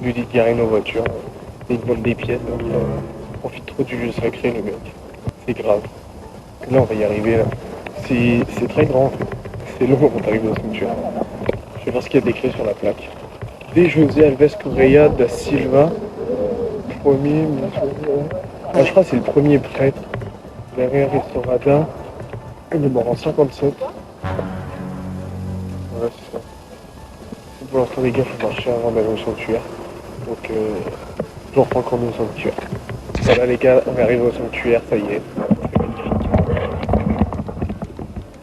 il nous dit de garer nos voitures. Et il demande des pièces, donc il profite trop du jeu sacré, le mec. C'est grave. Là on va y arriver là. C'est très grand en fait. C'est long avant d'arriver au sanctuaire. Je vais voir ce qu'il y a décrit sur la plaque. De José Alves Correia da Silva. Premier. Ah, je crois que c'est le premier prêtre. Derrière Restaurada. Il est mort en 57. Voilà c'est ça. Pour l'instant les gars faut marcher avant d'aller au sanctuaire. Donc je reprends quand on est au sanctuaire. Voilà les gars, on est arrivé au sanctuaire, ça y est. C'est magnifique.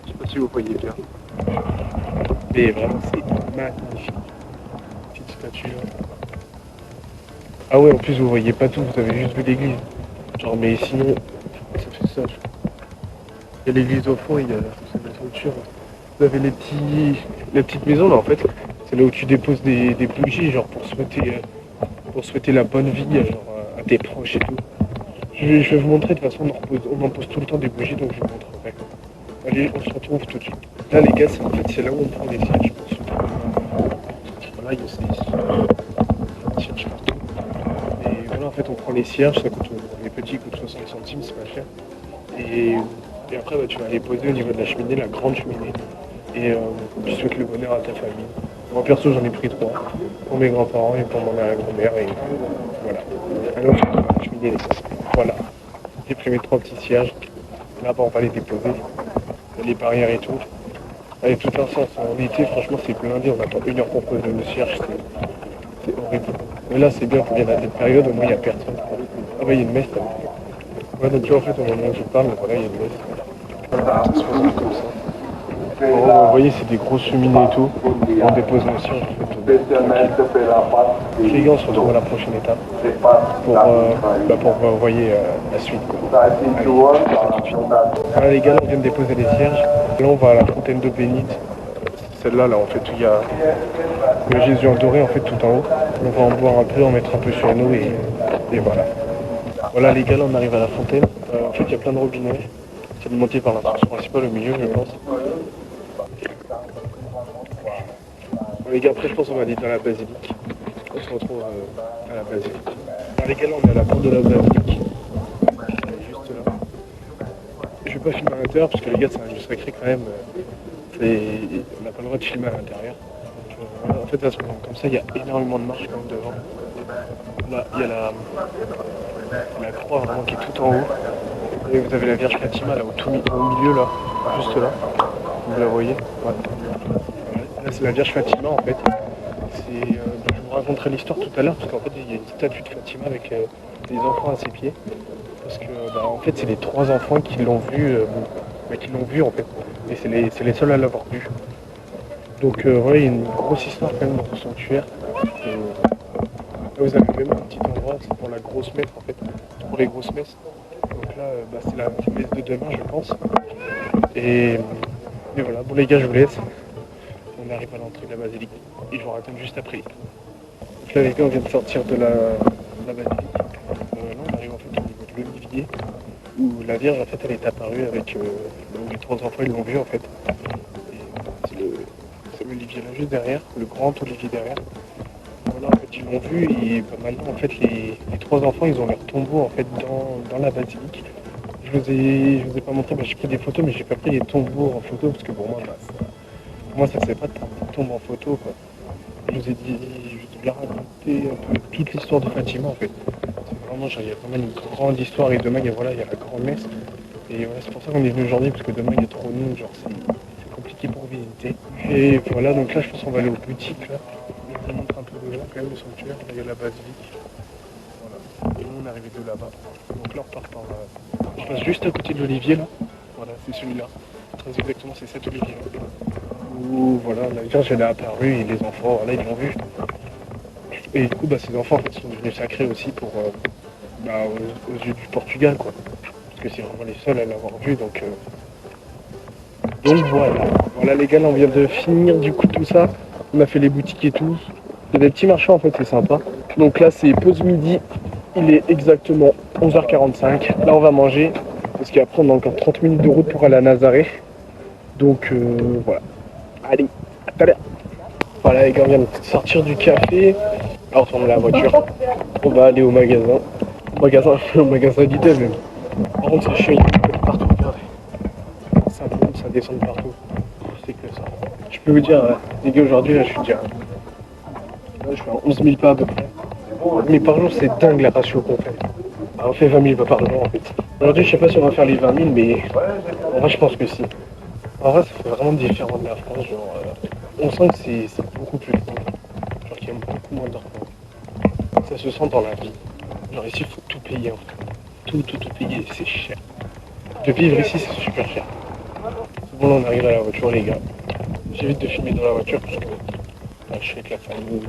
Je sais pas si vous voyez bien. Mais vraiment, c'est magnifique. Petite statue là. Ah ouais, en plus, vous voyez pas tout, vous avez juste vu l'église. Genre, mais sinon, ça fait ça. Il y a l'église au fond, il y a la structure. Vous avez les petites maisons là, en fait. C'est là où tu déposes des bougies, genre pour souhaiter la bonne vie, genre à tes proches et tout. Je vais vous montrer, de toute façon, on en pose tout le temps des bougies, donc je vous montrerai. Allez, on se retrouve tout de suite. Là, les gars, c'est là où on prend les sièges. Voilà, il y a des sièges partout. Et voilà, en fait, on prend les cierges, ça coûte, les petits coûtent 60 centimes, c'est pas cher. Et après, bah, tu vas les poser au niveau de la cheminée, la grande cheminée. Et tu souhaites le bonheur à ta famille. Moi, perso, j'en ai pris 3. Pour mes grands-parents et pour mon grand-mère. Et voilà. Alors, la cheminée, les gars. Voilà. J'ai pris mes 3 petits cierges. Là, bah, on va les déposer. Il y a les barrières et tout. Avec tout un sens. En été, franchement, c'est blindé. On attend 1 heure pour poser le cierge. C'est horrible. Mais là, c'est bien pour bien à cette période. Au moins, il n'y a personne. Ah, bah, il y a une messe là. Ouais, donc, tu vois, en fait, au moment où je parle, voilà, il y a une messe. Voilà, ça se passe comme ça. Bon, vous voyez, c'est des grosses cheminées et tout. On dépose nos cierges. Les gars, on se retrouve à la prochaine étape pour vous voyez la suite. Quoi. Allez, tout de suite. Voilà, les gars, là, on vient de déposer les cierges. Là, on va à la fontaine d'eau bénite. Celle-là, là, en fait, où il y a le Jésus en doré, en fait, tout en haut. On va en boire un peu, en mettre un peu sur nous et voilà. Voilà, les gars, là, on arrive à la fontaine. En fait, il y a plein de robinets. C'est alimenté par l'entrée principale au milieu, je pense. Bon, les gars, après, je pense qu'on va aller dans la basilique. On se retrouve à la basilique. Alors, les gars, là, on est à la porte de la basilique. Juste là. Je vais pas filmer à l'intérieur parce que les gars, c'est un lieu sacré quand même. On n'a pas le droit de filmer à l'intérieur. Voilà, en fait, comme ça, il y a énormément de marches quand même devant. Là, il y a la croix vraiment qui est tout en haut. Et vous avez la Vierge Fatima là au milieu là, juste là. Vous la voyez? Ouais. Là, c'est la Vierge Fatima en fait. Je vous raconterai l'histoire tout à l'heure parce qu'en fait, il y a une statue de Fatima avec des enfants à ses pieds. Parce que, en fait, c'est les 3 enfants qui l'ont vu, en fait. Et c'est les seuls à l'avoir vu. Donc, voilà, il y a une grosse histoire quand même dans ce sanctuaire. Là, vous avez même un petit endroit, c'est pour la grosse messe en fait. C'est pour les grosses messes. Donc là, c'est la messe de demain, je pense. Et voilà, bon les gars, je vous laisse. On arrive à l'entrée de la basilique et je vous raconte juste après. Donc là, les gars, on vient de sortir de la basilique. Là, on arrive en fait au niveau de l'olivier où la Vierge, en fait, elle est apparue avec les 3 enfants, ils l'ont vu en fait. C'est l'olivier là juste derrière, le grand olivier derrière. Voilà, en fait, ils l'ont vu et maintenant, en fait, les 3 enfants, ils ont leur tombeau en fait dans la basilique. Je vous ai pas montré, j'ai pris des photos, mais j'ai pas pris les tombeaux en photo parce que pour moi, ça se fait pas de prendre des tombes en photo, quoi. Je vous ai bien raconté un peu toute l'histoire de Fatima, en fait. C'est vraiment, genre, il y a vraiment une grande histoire et demain, il y a la grande messe. Et voilà, c'est pour ça qu'on est venu aujourd'hui parce que demain, il y a trop de monde, genre, c'est compliqué pour visiter. Et voilà, donc là, je pense qu'on va aller aux boutiques, là. Je vous montre un peu de là, quand même, le sanctuaire. Là, il y a la basilique. Voilà. Et nous, on est arrivé de là-bas. Donc là, on repart par... Je passe juste à côté de l'olivier, là. Voilà, c'est celui-là. Très exactement, c'est cet olivier-là. Où, voilà, la Vierge, elle est apparue et les enfants, voilà, ils l'ont vu. Et du coup, ces enfants, en fait, sont devenus sacrés aussi pour... aux yeux du Portugal, quoi. Parce que c'est vraiment les seuls à l'avoir vu, donc voilà. Voilà, les gars, là, on vient de finir, du coup, tout ça. On a fait les boutiques et tout. Il y a des petits marchands en fait, c'est sympa. Donc là c'est pause midi, il est exactement 11h45. Là on va manger, parce qu'après on a encore 30 minutes de route pour aller à Nazaré. Donc voilà. Allez, à tout à l'heure. Voilà les gars, on vient de sortir du café. Alors on retourne la voiture. On va aller au magasin. Au magasin Lidl même. Par contre c'est chiant, il y a partout, regardez. Ça monte, ça descend partout. C'est que ça. Je peux vous dire, les gars, aujourd'hui là je suis déjà... Là, je fais 11 000 pas à peu près. Mais par jour, c'est dingue la ratio qu'on fait. On fait 20 000 pas par jour en fait. Aujourd'hui, je sais pas si on va faire les 20 000, mais en vrai, je pense que si. En vrai, ça fait vraiment différent de la France. Genre, on sent que c'est beaucoup plus fort. Genre qu'il y a beaucoup moins d'argent. Ça se sent dans la vie. Genre ici, il faut tout payer en fait. Tout payer, c'est cher. De vivre ici, c'est super cher. Bon, là, on arrive à la voiture, les gars. J'évite de filmer dans la voiture parce que je sais que la famille,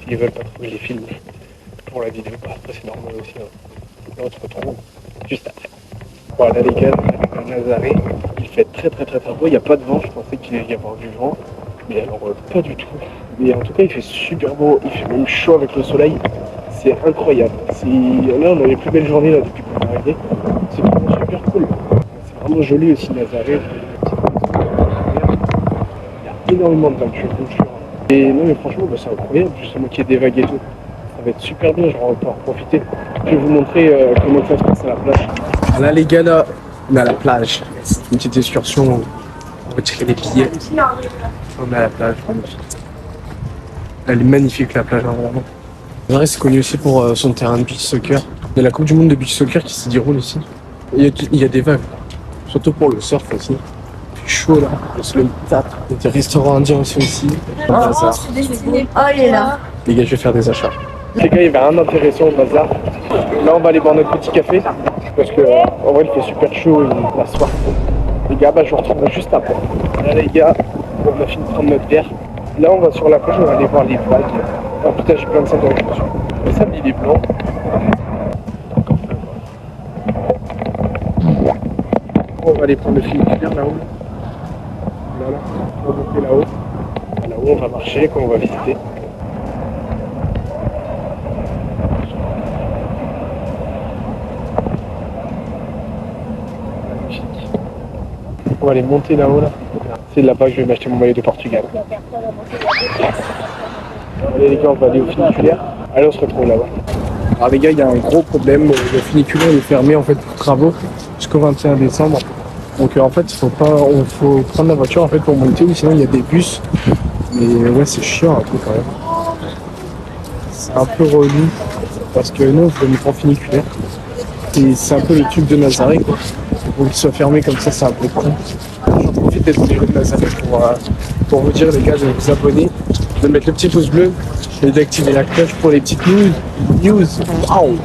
s'ils veulent pas trop que je les filme pour la vidéo, après c'est normal aussi. Hein. Là on se retrouve juste après. Voilà les gars, on est à Nazaré, il fait très beau, il n'y a pas de vent, je pensais qu'il allait y avoir du vent, mais alors pas du tout. Mais en tout cas il fait super beau, il fait même chaud avec le soleil, c'est incroyable. Là on a les plus belles journées là, depuis qu'on est arrivé, c'est vraiment super cool. C'est vraiment joli aussi Nazaré. Il y a énormément de vagues, je vous jure. Et non mais franchement c'est incroyable, justement qu'il y ait des vagues et tout. Ça va être super bien, genre on peut en profiter. Je vais vous montrer comment ça se passe à la plage. Là les gars, là, on est à la plage. C'est une petite excursion, on va tirer des billets. On est à la plage. Elle est magnifique la plage, hein, vraiment. Nazaré c'est connu aussi pour son terrain de beach soccer. Il y a la Coupe du Monde de beach soccer qui se déroule ici. Il y a des vagues, surtout pour le surf aussi. Il fait chaud là, on le tape. Il y a des restaurants indiens aussi. Oh, il est là. Les gars, je vais faire des achats. Les gars, il y avait rien d'intéressant au bazar. Là, on va aller boire notre petit café. Parce que, en vrai, il fait super chaud la soirée. Les gars, je vous retrouve juste après. Là, les gars, on a fini de prendre notre verre. Là, on va sur la plage, on va aller voir les vagues. Oh putain, j'ai plein de sable dans la chaussure. Le sable, il est blanc. On va aller prendre le funiculaire là-haut. Voilà, on va monter là-haut. Là-haut, on va marcher, on va visiter. On va aller monter là-haut là. C'est là-bas que je vais m'acheter mon maillot de Portugal. Allez les gars, on va aller au funiculaire. Allez, on se retrouve là-bas. Alors les gars, il y a un gros problème. Le funiculaire est fermé en fait pour travaux jusqu'au 21 décembre. Donc en fait, faut prendre la voiture en fait pour monter, ou sinon il y a des bus. Mais ouais, c'est chiant un peu quand même. C'est un peu relou parce que nous, on faut mettre en funiculaire. Et c'est un peu le tube de Nazaré quoi. Pour qu'il soit fermé comme ça, c'est un peu con. J'en profite d'être les jeux de Nazaré pour vous dire les gars de vous abonner, de mettre le petit pouce bleu et d'activer la cloche pour les petites news. Waouh!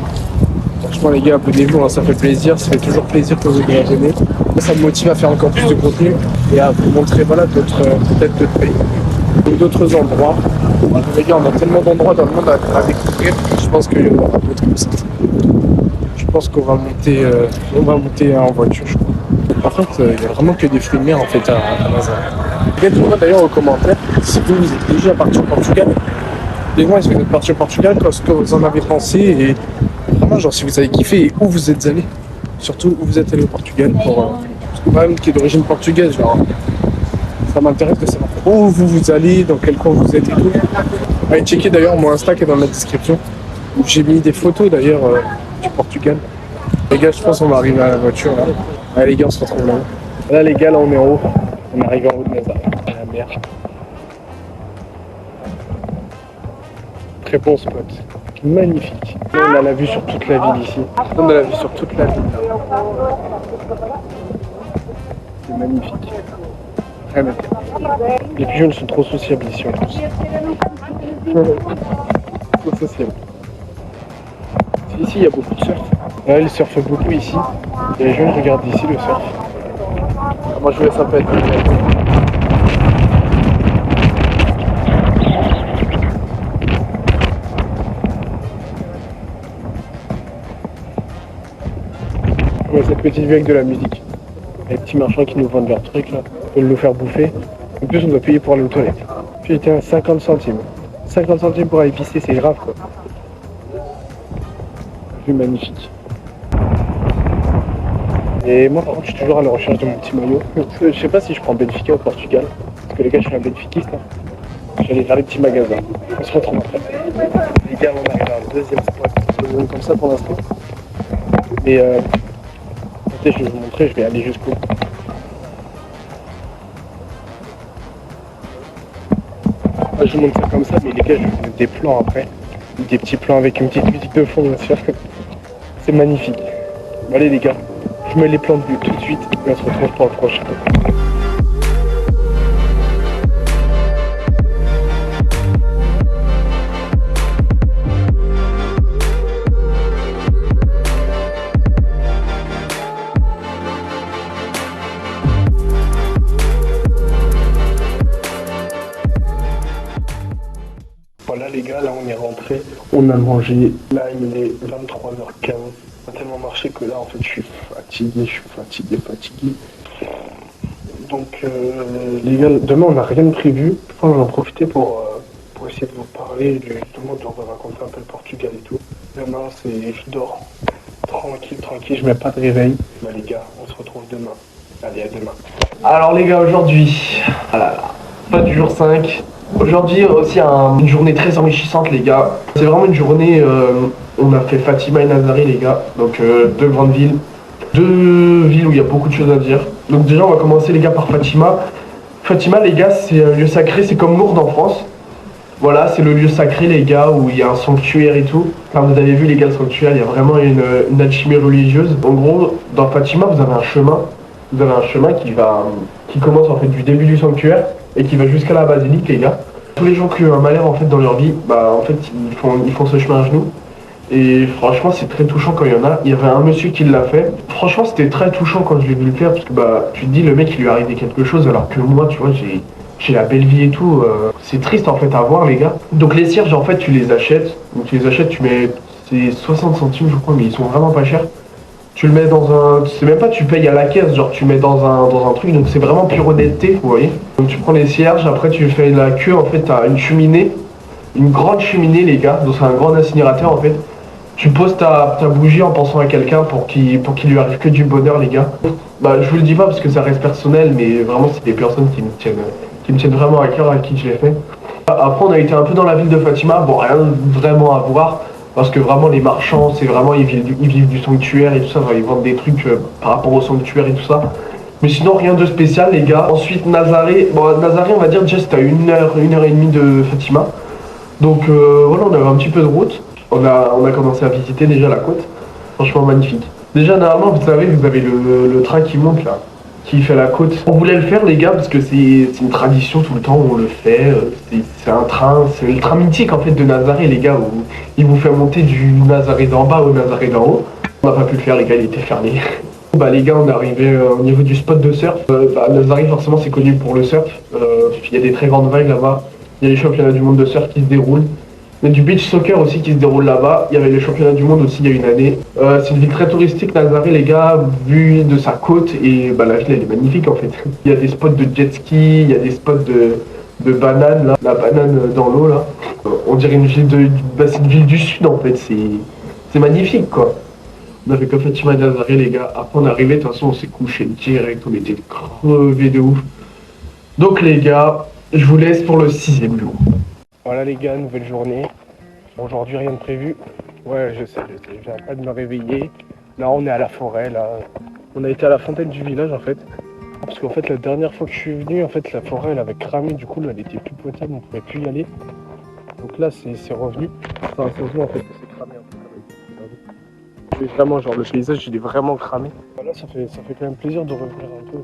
Franchement les gars, abonnez-vous, hein, ça fait plaisir, ça fait toujours plaisir que vous vous abonnez. Ça me motive à faire encore plus de contenu et à vous montrer voilà, peut-être d'autres pays ou d'autres endroits. Les gars, on a tellement d'endroits dans le monde à découvrir, je pense qu'il y en aura d'autres comme ça. Je pense qu'on va monter en voiture, je crois. En fait, il n'y a vraiment que des fruits de mer en fait à Nazaré. Dites-moi d'ailleurs aux commentaires si vous êtes déjà parti au Portugal. Dites-moi, est-ce que vous êtes parti au Portugal, ce que vous en avez pensé et vraiment, genre, si vous avez kiffé et où vous êtes allé. Surtout où vous êtes allé au Portugal. Parce que moi-même qui est d'origine portugaise, genre, ça m'intéresse de savoir où vous allez, dans quel coin vous êtes et tout. Allez checker d'ailleurs mon Insta qui est dans la description. Où j'ai mis des photos d'ailleurs du Portugal. Les gars, je pense qu'on va arriver à la voiture là. Allez les gars, on se retrouve là-haut. Là les gars, là on est en haut. On arrive en haut de Nazaré, à la mer. Très bon spot. Magnifique. Là, on a la vue sur toute la ville ici. On a la vue sur toute la ville là. C'est magnifique. Vraiment bien. Les pigeons sont trop sociables ici en plus. Trop sociables. Ici, il y a beaucoup de surf. Ouais, ils surfent beaucoup ici. Et les jeunes regardent ici le surf. Moi, je vous laisse un peu être. Ouais, cette petite vue avec de la musique. Les petits marchands qui nous vendent leurs trucs là. Ils veulent nous faire bouffer. En plus, on doit payer pour aller aux toilettes. Putain, 50 centimes. 50 centimes pour aller pisser, c'est grave quoi. Vue magnifique. Et moi par contre je suis toujours à la recherche de mon petit maillot. Je sais pas si je prends Benfica au Portugal. Parce que les gars je suis un benfiquiste. Hein. Je vais aller faire les petits magasins. On se retrouve après. Les gars on arrive à un deuxième spot. Comme ça pour l'instant. Mais écoutez, je vais vous montrer, je vais aller jusqu'au bout. Je vous montre ça comme ça, mais les gars je vais vous mettre des plans après. Des petits plans avec une petite musique de fond bien sûr. C'est magnifique. Bon, allez les gars, je mets les plans de vue tout de suite et on se retrouve pour le prochain. rentré, on a mangé. Là, il est 23h15. On a tellement marché que là, en fait, je suis fatigué. Donc, les gars, demain, on n'a rien de prévu. On va en profiter pour essayer de vous parler, justement, de vous raconter un peu le Portugal et tout. Demain, je dors tranquille, je mets pas de réveil. Bah, les gars, on se retrouve demain. Allez, à demain. Alors, les gars, aujourd'hui, pas du jour 5. Aujourd'hui, aussi une journée très enrichissante, les gars. C'est vraiment une journée, on a fait Fatima et Nazaré, les gars. Donc, deux grandes villes. Deux villes où il y a beaucoup de choses à dire. Donc déjà on va commencer les gars par Fatima. Fatima les gars c'est un lieu sacré, c'est comme Lourdes en France. Voilà, c'est le lieu sacré les gars où il y a un sanctuaire et tout. Enfin vous avez vu les gars le sanctuaire, il y a vraiment une alchimie religieuse. En gros, dans Fatima vous avez un chemin. Vous avez un chemin qui commence en fait du début du sanctuaire et qui va jusqu'à la basilique les gars. Tous les gens qui ont un malheur en fait dans leur vie, bah en fait ils font ce chemin à genoux. Et franchement, c'est très touchant quand il y en a. Il y avait un monsieur qui l'a fait. Franchement, c'était très touchant quand je l'ai vu le faire parce que bah, tu te dis, le mec, il lui est arrivé quelque chose alors que moi, tu vois, j'ai la belle vie et tout. C'est triste en fait à voir, les gars. Donc, les cierges, en fait, tu les achètes. Donc, tu les achètes, tu mets. C'est 60 centimes, je crois, mais ils sont vraiment pas chers. Tu le mets dans un. C'est même pas tu payes à la caisse, genre tu mets dans un truc. Donc, c'est vraiment pure honnêteté, vous voyez. Donc, tu prends les cierges, après, tu fais la queue. En fait, t'as une cheminée. Une grande cheminée, les gars. Donc, c'est un grand incinérateur, en fait. Tu poses ta bougie en pensant à quelqu'un pour qu'il lui arrive que du bonheur, les gars. Bah, je vous le dis pas parce que ça reste personnel, mais vraiment, c'est des personnes qui me tiennent vraiment à cœur, à qui je l'ai fait. Après, on a été un peu dans la ville de Fatima. Bon, rien vraiment à voir, parce que vraiment, les marchands, c'est vraiment, ils vivent du sanctuaire et tout ça. Ils vendent des trucs par rapport au sanctuaire et tout ça. Mais sinon, rien de spécial, les gars. Ensuite, Nazaré. Bon, Nazaré, on va dire déjà, c'était à 1 heure et demie de Fatima. Donc, voilà, on avait un petit peu de route. On a commencé à visiter déjà la côte. Franchement magnifique. Déjà normalement vous savez vous avez le train qui monte là, qui fait la côte. On voulait le faire les gars parce que c'est une tradition tout le temps où on le fait. C'est le train mythique en fait de Nazaré les gars où il vous fait monter du Nazaré d'en bas au Nazaré d'en haut. On n'a pas pu le faire les gars, il était fermé. Bah les gars on est arrivé au niveau du spot de surf. Nazaré forcément c'est connu pour le surf. Il y a des très grandes vagues là-bas. Il y a les championnats du monde de surf qui se déroulent. Il y a du beach soccer aussi qui se déroule là-bas. Il y avait les championnats du monde aussi il y a une année. C'est une ville très touristique, Nazaré, les gars, vu de sa côte. Et bah, la ville, elle est magnifique en fait. Il y a des spots de jet ski, il y a des spots de bananes, là. La banane dans l'eau, là. On dirait une ville c'est une ville du sud en fait. C'est magnifique quoi. On avait que Fatima et Nazaré, les gars. Après, on est arrivé, de toute façon, on s'est couché direct. On était crevés de ouf. Donc, les gars, je vous laisse pour le 6e jour. Voilà les gars, nouvelle journée. Aujourd'hui rien de prévu. Ouais je sais, je viens pas de me réveiller. Là on est à la forêt, là. On a été à la fontaine du village en fait. Parce qu'en fait la dernière fois que je suis venu, en fait la forêt elle avait cramé, du coup là, elle était plus potable, on pouvait plus y aller. Donc là c'est revenu. Enfin c'est revenu en fait, c'est cramé un peu quand même. Mais vraiment genre le paysage il est vraiment cramé. Là ça fait quand même plaisir de revenir un peu.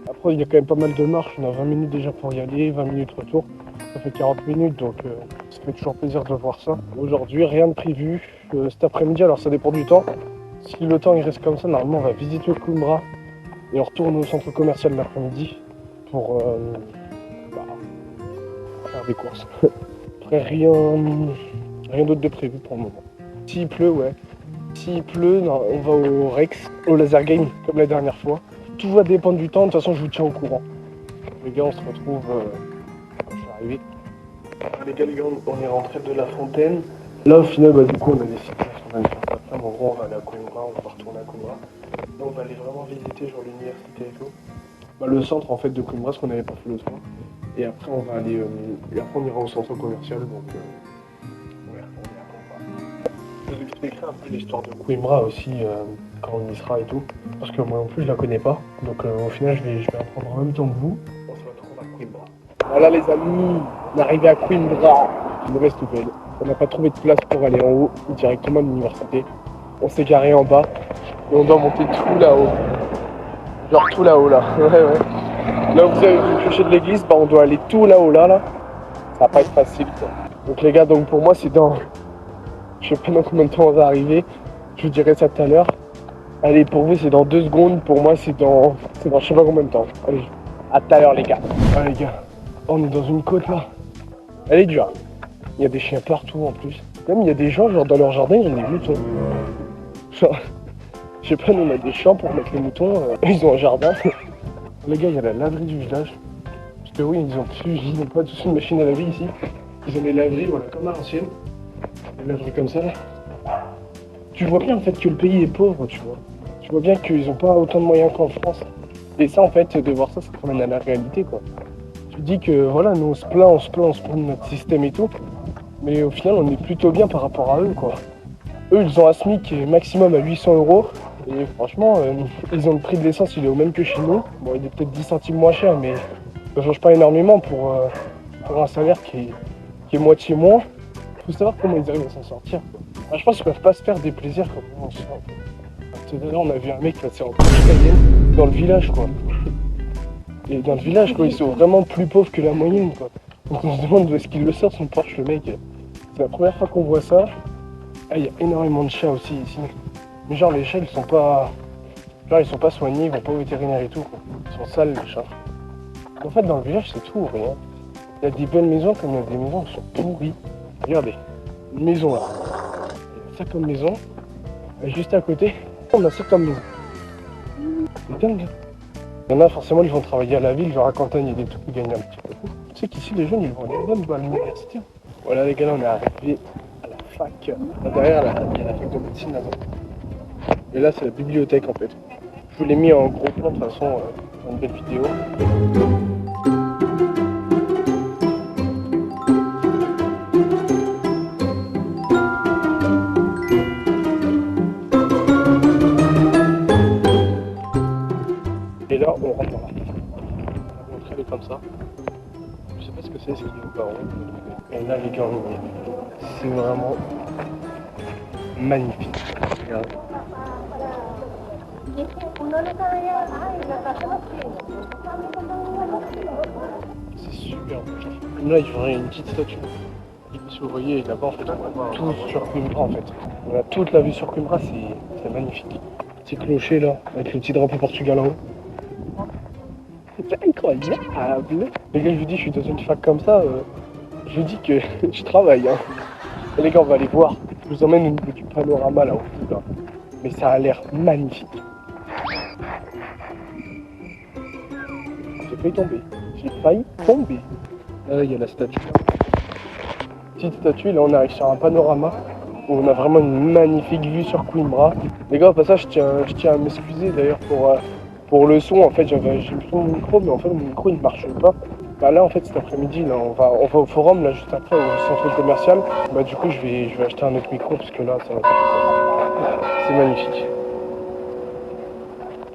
Après il y a quand même pas mal de marches, on a 20 minutes déjà pour y aller, 20 minutes retour. Ça fait 40 minutes, donc ça fait toujours plaisir de voir ça. Aujourd'hui, rien de prévu. Cet après-midi, alors ça dépend du temps. Si le temps il reste comme ça, normalement on va visiter Coimbra et on retourne au centre commercial l'après-midi pour faire des courses. Après, rien d'autre de prévu pour le moment. S'il pleut, ouais. S'il pleut, non, on va au Rex, au Laser Game, comme la dernière fois. Tout va dépendre du temps, de toute façon je vous tiens au courant. Les gars, on se retrouve... je suis arrivé. Les gars, on est rentré de la fontaine. Là, au final, du coup, on a décidé qu'on allait faire ça. En gros, on va aller à Coimbra, on va retourner à Coimbra. Là, on va aller vraiment visiter genre l'université et tout. Le centre en fait de Coimbra, ce qu'on n'avait pas fait l'autre fois. Et après, on va aller. Et après, on ira au centre commercial. Donc, ouais, on est à Coimbra. Je vous expliquerai un peu l'histoire de Coimbra aussi quand on y sera et tout. Parce que moi non plus, je la connais pas. Donc, au final, je vais apprendre en même temps que vous. On se retrouve à Coimbra. Voilà les amis, on est arrivé à Coimbra, une mauvaise nouvelle. On n'a pas trouvé de place pour aller en haut, directement à l'université. On s'est garé en bas et on doit monter tout là-haut. Genre tout là-haut là. Ouais. Là où vous avez vu le clocher de l'église, on doit aller tout là-haut là. Ça va pas être facile quoi. Donc les gars, donc pour moi c'est dans... Je sais pas dans combien de temps on va arriver. Je vous dirai ça tout à l'heure. Allez, pour vous c'est dans 2 secondes, pour moi c'est dans je sais pas combien de temps. Allez, à tout à l'heure les gars. Ah les gars. On est dans une côte là. Elle est dure. Il y a des chiens partout en plus. Même il y a des gens, genre dans leur jardin, ils ont des moutons. Genre, je sais pas, nous on a des champs pour mettre les moutons, ils ont un jardin. Les gars, il y a la laverie du village. Parce que oui, ils ont pas tous une machine à laver ici. Ils ont des laveries, voilà, comme à l'ancienne. Des laveries comme ça là. Tu vois bien en fait que le pays est pauvre, tu vois. Tu vois bien qu'ils ont pas autant de moyens qu'en France. Et ça en fait, de voir ça, ça te ramène à la réalité quoi. Tu te dis que voilà, nous on se plaint de notre système et tout. Mais au final, on est plutôt bien par rapport à eux quoi. Eux, ils ont un SMIC maximum à 800 €. Et franchement, ils ont le prix de l'essence, il est au même que chez nous. Bon, il est peut-être 10 centimes moins cher, mais ça change pas énormément pour un salaire qui est moitié moins. Faut savoir comment ils arrivent à s'en sortir. Enfin, je pense qu'ils peuvent pas se faire des plaisirs comme on se fait. Tout à l'heure, on a vu un mec passer en Porsche Cayenne dans le village, quoi. Et dans le village, quoi, ils sont vraiment plus pauvres que la moyenne, quoi. Donc on se demande d'où est-ce qu'il le sort, son Porsche, le mec. C'est la première fois qu'on voit ça. Ah, il y a énormément de chats aussi ici. Mais genre, les chats, ils sont pas soignés, ils vont pas au vétérinaire et tout, quoi. Ils sont sales, les chats. En fait, dans le village, c'est tout, rien. Il y a des belles maisons comme il y a des maisons qui sont pourries. Regardez, une maison là. Il y a ça comme maison. Et juste à côté, on a ça comme maison. C'est dingue. Il y en a forcément, ils vont travailler à la ville, genre à Cantagne, il y a des trucs qui gagnent un petit peu. Tu sais qu'ici, les jeunes, ils vont aller bonnes à l'université. Voilà les gars, là, on est arrivé à la fac. Là derrière, là, il y a la fac de médecine là-bas. Et là, c'est la bibliothèque en fait. Je vous l'ai mis en gros plan de toute façon dans une belle vidéo. Et là, on rentre dans la fac. La entrée elle est comme ça. Je sais pas ce que c'est qu'il y a au barreau. Et là, les gars, c'est vraiment magnifique. Regardez. C'est super. Là, il faudrait une petite statue. Si vous voyez là-bas, en fait, on a tout sur Coimbra, en fait. On a toute la vue sur Coimbra, c'est magnifique. Petit clocher là, avec le petit drapeau portugais en haut. C'est incroyable. Les gars, je vous dis, je suis dans une fac comme ça, je vous dis que je travaille. Hein. Et les gars, on va aller voir. Je vous emmène au niveau du panorama là-haut. Là. Mais ça a l'air magnifique. J'ai failli tomber. J'ai failli tomber. Là, il y a la statue. Petite statue, là on arrive sur un panorama où on a vraiment une magnifique vue sur Coimbra. Les gars, au passage, je tiens à m'excuser d'ailleurs pour le son. En fait, j'ai mis mon micro, mais en fait, mon micro il ne marche pas. Bah là, en fait, cet après-midi, là, on va au forum, là, juste après, au centre commercial. Bah, du coup, je vais acheter un autre micro parce que là, ça va pas. C'est magnifique.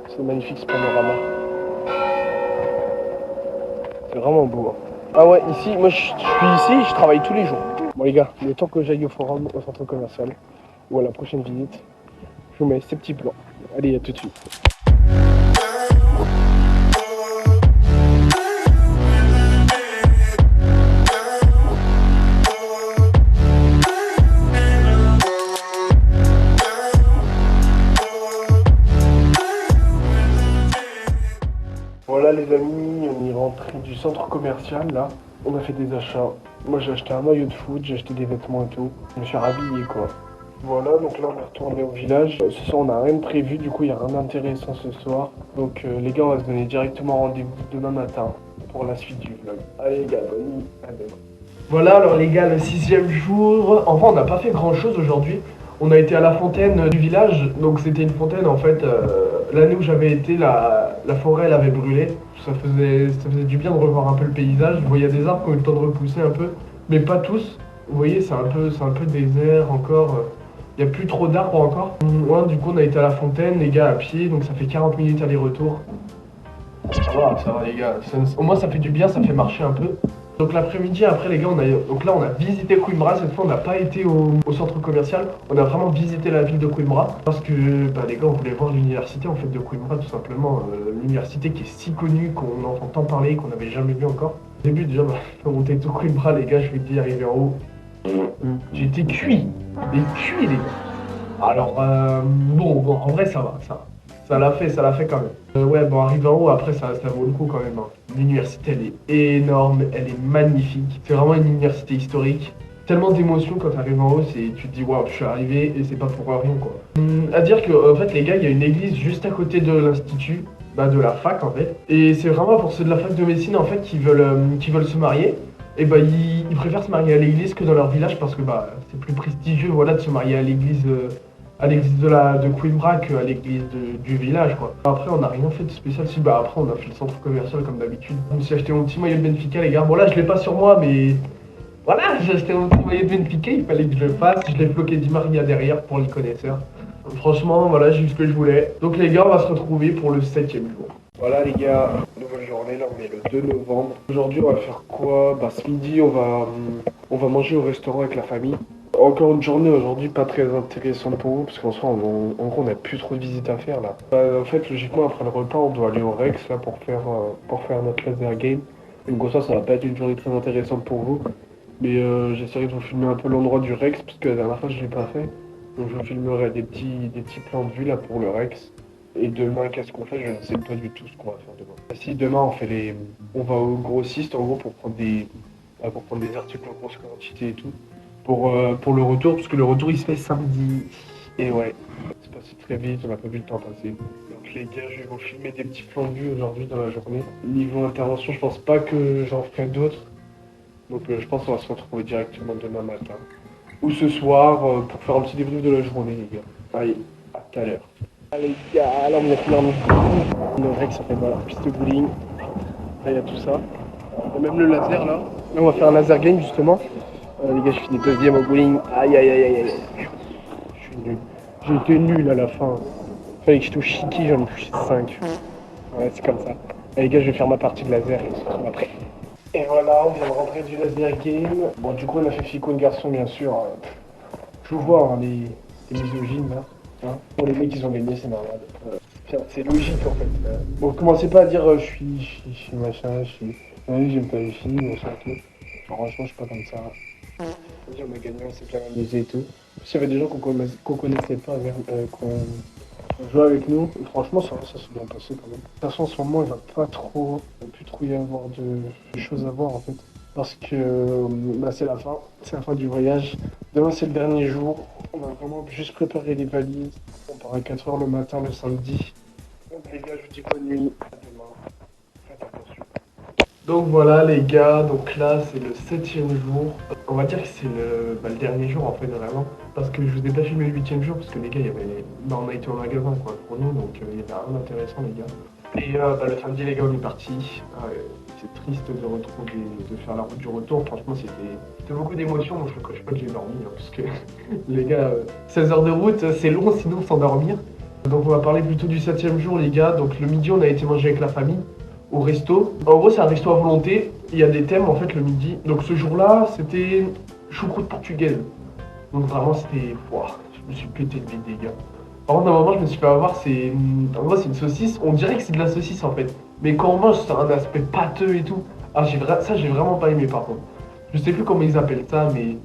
C'est magnifique ce panorama. C'est vraiment beau. Hein. Ah ouais, ici, moi je suis ici, je travaille tous les jours. Bon les gars, le temps que j'aille au forum, au centre commercial, ou à la prochaine visite, je vous mets ces petits plans. Allez, à tout de suite. Voilà les amis, on est rentré du centre commercial là. On a fait des achats. Moi j'ai acheté un maillot de foot, j'ai acheté des vêtements et tout. Je me suis rhabillé quoi. Voilà, donc là on est retourné au village. Ce soir on n'a rien de prévu, du coup il n'y a rien d'intéressant ce soir. Donc les gars, on va se donner directement rendez-vous demain matin pour la suite du vlog. Allez les gars, bonne nuit, à demain. Voilà, alors les gars, le 6e jour. Enfin, on n'a pas fait grand chose aujourd'hui. On a été à la fontaine du village. Donc c'était une fontaine en fait. L'année où j'avais été, la forêt elle avait brûlé. Ça faisait du bien de revoir un peu le paysage. Bon, il y a des arbres qui ont eu le temps de repousser un peu, mais pas tous. Vous voyez, c'est un peu désert encore. Il n'y a plus trop d'arbres encore. Ouais, du coup, on a été à la fontaine, les gars, à pied. Donc ça fait 40 minutes aller-retour. Ça va les gars. Au moins ça fait du bien, ça fait marcher un peu. Donc l'après-midi, après les gars, on a visité Coimbra. Cette fois, on n'a pas été au centre commercial. On a vraiment visité la ville de Coimbra. Parce que les gars, on voulait voir l'université en fait de Coimbra, tout simplement. L'université qui est si connue, qu'on entend tant parler, qu'on n'avait jamais vu encore. Au début, déjà, on montait tout Coimbra, les gars, je vais te dire, arrivé en haut. J'ai été cuit. Mais cuit, les gars. Alors, bon, en vrai, ça va, ça va. Ça l'a fait quand même. Ouais, bon, arrivé en haut, après, ça vaut le coup quand même. Hein. L'université, elle est énorme, elle est magnifique. C'est vraiment une université historique. tellement d'émotions quand t'arrives en haut, tu te dis waouh, je suis arrivé et c'est pas pour rien quoi. À dire que en fait les gars, il y a une église juste à côté de l'institut, bah, de la fac en fait. Et c'est vraiment pour ceux de la fac de médecine en fait qui veulent se marier. Et bah ils préfèrent se marier à l'église que dans leur village parce que bah c'est plus prestigieux voilà de se marier à l'église de Coimbra qu'à l'église du village quoi. Après on n'a rien fait de spécial si bah après on a fait le centre commercial comme d'habitude. Je me suis acheté mon petit maillot de Benfica les gars. Bon là je l'ai pas sur moi mais voilà, j'ai acheté mon petit maillot de Benfica, il fallait que je le fasse. Je l'ai bloqué Di Maria derrière pour les connaisseurs. Franchement, voilà, j'ai eu ce que je voulais. Donc les gars, on va se retrouver pour le 7e jour. Voilà les gars, nouvelle journée, là on est le 2 novembre. Aujourd'hui on va faire quoi? Bah ce midi on va manger au restaurant avec la famille. Encore une journée aujourd'hui pas très intéressante pour vous parce qu'en soi en gros on n'a plus trop de visites à faire là. En fait logiquement après le repas on doit aller au Rex là pour faire notre laser game. Donc ça va pas être une journée très intéressante pour vous. Mais j'essaierai de vous filmer un peu l'endroit du Rex parce que la dernière fois je l'ai pas fait. Donc je vous filmerai des petits plans de vue là pour le Rex. Et demain qu'est-ce qu'on fait? Je ne sais pas du tout ce qu'on va faire demain. Si demain on va au grossiste en gros pour prendre des articles en grosse quantité et tout. Pour le retour, parce que le retour il se fait samedi. Et ouais, c'est passé très vite, on n'a pas vu le temps passer. Donc les gars, je vais vous filmer des petits plans de vue aujourd'hui dans la journée. Niveau intervention, je pense pas que j'en ferai d'autres. Donc je pense qu'on va se retrouver directement demain matin. Ou ce soir pour faire un petit débrief de la journée les gars. Allez, à tout à l'heure. Allez les gars, là on a fini le Rex, ça fait voilà, piste de bowling. Là il y a tout ça. Il y a même le laser là. Là on va faire un laser game justement. Les gars, je finis deuxième au bowling. Aïe aïe aïe aïe aïe. Je suis nul. J'ai été nul à la fin. Fallait que je touche Shiki, j'en ai touché 5. Ouais, c'est comme ça. Allez, les gars, je vais faire ma partie de laser et on se retrouve après. Et voilà, on vient de rentrer du laser game. Bon, du coup, on a fait fille contre garçon, bien sûr. Je vous vois, hein, les misogynes là. Hein. Pour les mecs, ils ont gagné, c'est normal. C'est logique en fait. Bon, commencez pas à dire je suis machin, je suis. Oui, j'aime pas les filles, machin et tout. Franchement, je suis pas comme ça. On a gagné, on s'est bien amusé et tout. Il y avait des gens qu'on connaissait pas, qu'on jouait avec nous. Et franchement, ça s'est bien passé quand même. De toute façon, en ce moment, il va pas trop, plus trop y avoir de choses à voir en fait. Parce que bah, c'est la fin du voyage. Demain, c'est le dernier jour. On va vraiment juste préparer les valises. On part à 4h le matin le samedi. Donc les gars, je vous dis bonne nuit. À demain. Faites attention. Donc voilà les gars, donc là c'est le 7e jour. On va dire que c'est le dernier jour en fait vraiment. Parce que je vous ai pas filmé le 8e jour parce que les gars on a été au magasin quoi pour nous donc il y avait rien d'intéressant les gars. Et le samedi les gars on est parti. C'est triste de faire la route du retour, franchement c'était beaucoup d'émotions, moi je ne cache pas que j'ai dormi hein, parce que les gars 16 heures de route c'est long sinon s'endormir. Donc on va parler plutôt du 7e jour les gars, donc le midi on a été manger avec la famille. Au resto. En gros, c'est un resto à volonté. Il y a des thèmes en fait le midi. Donc ce jour-là, c'était choucroute portugaise. Donc vraiment, c'était. Ouah, je me suis pété le vide, les gars. Par contre, à un moment, je me suis fait avoir. En gros, c'est une saucisse. On dirait que c'est de la saucisse en fait. Mais quand on mange, c'est un aspect pâteux et tout. Ah, ça, j'ai vraiment pas aimé par contre. Je sais plus comment ils appellent ça, mais.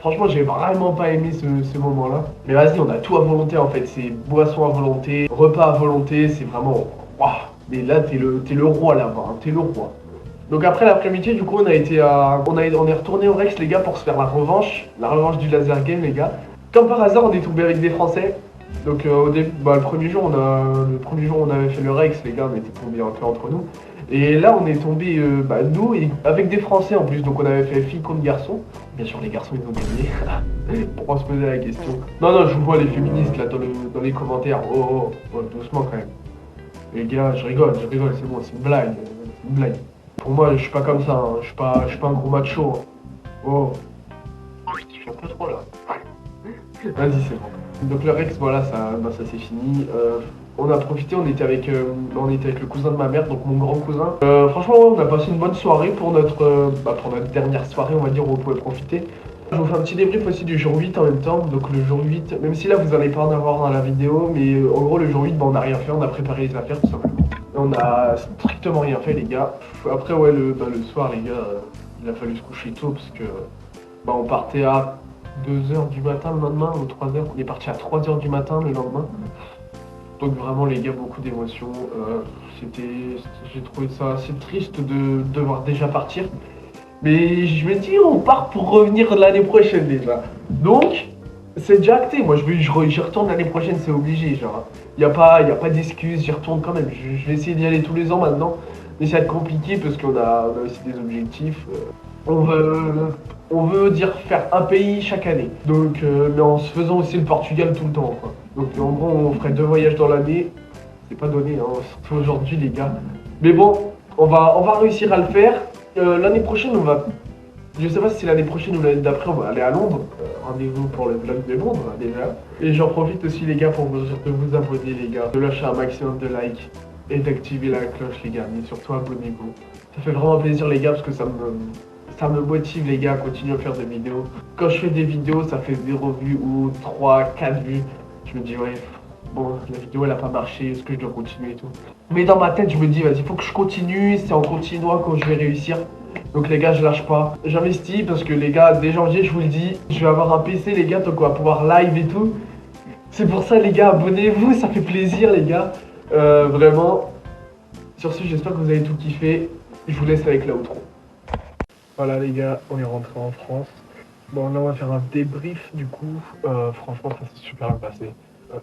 Franchement, j'ai vraiment pas aimé ce moment-là. Mais vas-y, on a tout à volonté en fait. C'est boisson à volonté, repas à volonté. C'est vraiment. Waouh. Mais là, t'es le roi là-bas, hein, t'es le roi. Donc après l'après-midi, du coup, on est retourné au Rex, les gars, pour se faire la revanche du laser game, les gars. Comme par hasard, on est tombé avec des Français. Donc au début, le premier jour, on avait fait le Rex, les gars, on était tombés un peu entre nous. Et là, on est tombé, nous, et avec des Français en plus. Donc on avait fait filles contre garçons. Bien sûr, les garçons, ils ont gagné. Pourquoi se poser la question? Non, je vous vois les féministes là dans les commentaires. Oh, doucement quand même. Les gars, je rigole, c'est bon, c'est une blague. Pour moi, je suis pas comme ça, hein. Je suis pas un gros macho. Hein. Oh, je suis un peu trop là. Vas-y, c'est bon. Donc le Rex, voilà, ça c'est fini. On a profité, on était avec le cousin de ma mère, donc mon grand cousin. Franchement, on a passé une bonne soirée pour notre dernière soirée, on va dire, où on pouvait profiter. Je vous fais un petit débrief aussi du jour 8 en même temps. Donc le jour 8, même si là vous n'allez pas en avoir dans la vidéo, mais en gros le jour 8, on n'a rien fait, on a préparé les affaires tout simplement. On a strictement rien fait les gars. Après ouais le soir les gars, il a fallu se coucher tôt parce que on partait à 2h du matin le lendemain ou 3h. On est parti à 3h du matin le lendemain. Donc vraiment les gars, beaucoup d'émotions. J'ai trouvé ça assez triste de devoir déjà partir. Mais je me dis, on part pour revenir l'année prochaine déjà. Donc, c'est déjà acté. Moi, j'y retourne l'année prochaine, c'est obligé. Genre, y a pas d'excuse, j'y retourne quand même. Je vais essayer d'y aller tous les ans maintenant. Mais ça va être compliqué parce qu'on a aussi des objectifs. On veut dire faire un pays chaque année. Donc, mais en se faisant aussi le Portugal tout le temps, quoi. Donc, en gros, on ferait 2 voyages dans l'année. C'est pas donné, hein, surtout aujourd'hui, les gars. Mais bon, on va réussir à le faire. L'année prochaine, je sais pas si c'est l'année prochaine ou l'année d'après, on va aller à Londres. Rendez-vous pour le vlog de Londres, hein, déjà. Et j'en profite aussi, les gars, pour de vous abonner, les gars. De lâcher un maximum de likes et d'activer la cloche, les gars. Mais surtout, abonnez-vous. Ça fait vraiment plaisir, les gars, parce que ça me motive, les gars, à continuer à faire des vidéos. Quand je fais des vidéos, ça fait 0 vues ou 3, 4 vues. Je me dis, ouais, bon, la vidéo, elle a pas marché, est-ce que je dois continuer et tout. Mais dans ma tête, je me dis, vas-y, faut que je continue, c'est en continuant que je vais réussir. Donc les gars, je lâche pas. J'investis parce que les gars, dès janvier, je vous le dis, je vais avoir un PC, les gars, donc on va pouvoir live et tout. C'est pour ça, les gars, abonnez-vous, ça fait plaisir, les gars. Vraiment. Sur ce, j'espère que vous avez tout kiffé. Je vous laisse avec l'outro. Voilà les gars, on est rentré en France. Bon là on va faire un débrief du coup. Franchement ça s'est super bien passé.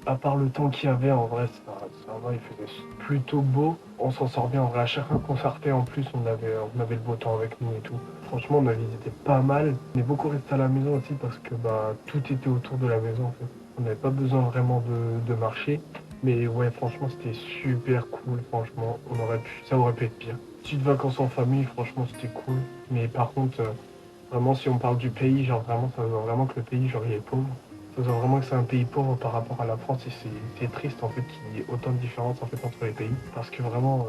À part le temps qu'il y avait, en vrai ça va, il faisait plutôt beau. On s'en sort bien en vrai, à chaque fois qu'on sortait en plus on avait le beau temps avec nous et tout. Franchement on a visité pas mal. On est beaucoup resté à la maison aussi parce que bah tout était autour de la maison en fait. On n'avait pas besoin vraiment de marcher. Mais ouais franchement c'était super cool, franchement. Ça aurait pu être pire. Petites vacances en famille, franchement c'était cool. Mais par contre, vraiment si on parle du pays, genre vraiment ça veut dire vraiment que le pays genre il est pauvre. Ça veut dire vraiment que c'est un pays pauvre par rapport à la France et c'est triste en fait qu'il y ait autant de différences en fait entre les pays. Parce que vraiment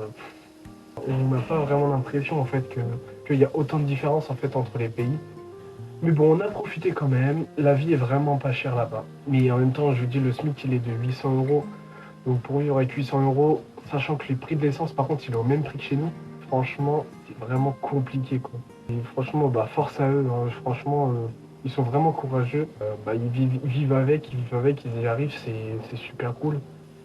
on n'a pas vraiment l'impression en fait qu'il y a autant de différences en fait entre les pays. Mais bon on a profité quand même, la vie est vraiment pas chère là-bas. Mais en même temps je vous dis le SMIC il est de 800 €. Donc pour vivre avec 800 €, sachant que les prix de l'essence par contre il est au même prix que chez nous. Franchement, c'est vraiment compliqué quoi. Et franchement, bah force à eux. Hein. Franchement, ils sont vraiment courageux. Bah, ils vivent avec, ils y arrivent, c'est super cool.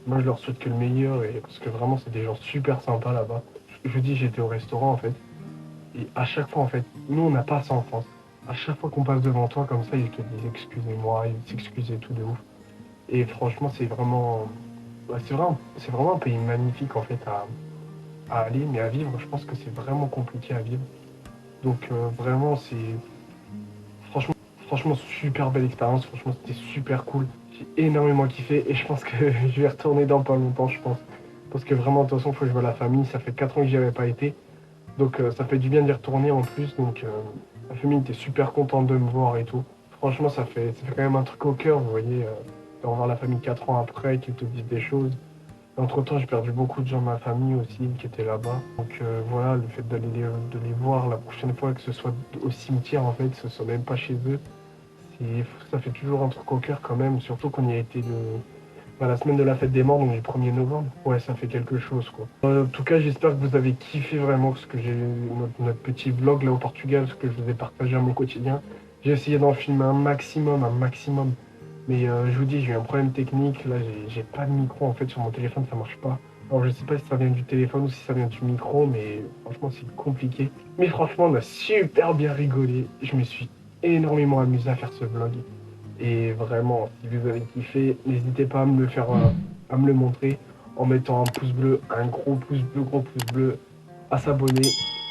Moi, je leur souhaite que le meilleur, parce que vraiment, c'est des gens super sympas là-bas. Je vous dis, j'étais au restaurant en fait, et à chaque fois en fait, nous on n'a pas ça en France. À chaque fois qu'on passe devant toi comme ça, ils te disent excusez-moi, ils s'excusent et tout de ouf. Et franchement, c'est vraiment un pays magnifique en fait à aller, mais à vivre, je pense que c'est vraiment compliqué à vivre. Donc vraiment, franchement super belle expérience, franchement c'était super cool. J'ai énormément kiffé et je pense que je vais retourner dans pas longtemps, je pense. Parce que vraiment, de toute façon, il faut que je vois la famille, ça fait 4 ans que j'y avais pas été. Donc ça fait du bien d'y retourner en plus, donc la famille était super contente de me voir et tout. Franchement, ça fait quand même un truc au cœur, vous voyez, de revoir la famille 4 ans après, qu'ils te disent des choses. Entre-temps, j'ai perdu beaucoup de gens de ma famille aussi qui étaient là-bas. Donc voilà, le fait de les voir la prochaine fois, que ce soit au cimetière en fait, que ce soit même pas chez eux, ça fait toujours un truc au cœur quand même, surtout qu'on y a été la semaine de la fête des morts, donc le 1er novembre. Ouais, ça fait quelque chose quoi. En tout cas, j'espère que vous avez kiffé vraiment ce que notre petit vlog là au Portugal, ce que je vous ai partagé à mon quotidien. J'ai essayé d'en filmer un maximum. Mais je vous dis, j'ai eu un problème technique. Là, j'ai pas de micro en fait sur mon téléphone, ça marche pas. Alors, je sais pas si ça vient du téléphone ou si ça vient du micro, mais franchement, c'est compliqué. Mais franchement, on a super bien rigolé. Je me suis énormément amusé à faire ce vlog. Et vraiment, si vous avez kiffé, n'hésitez pas à me à me le montrer en mettant un pouce bleu, un gros pouce bleu, à s'abonner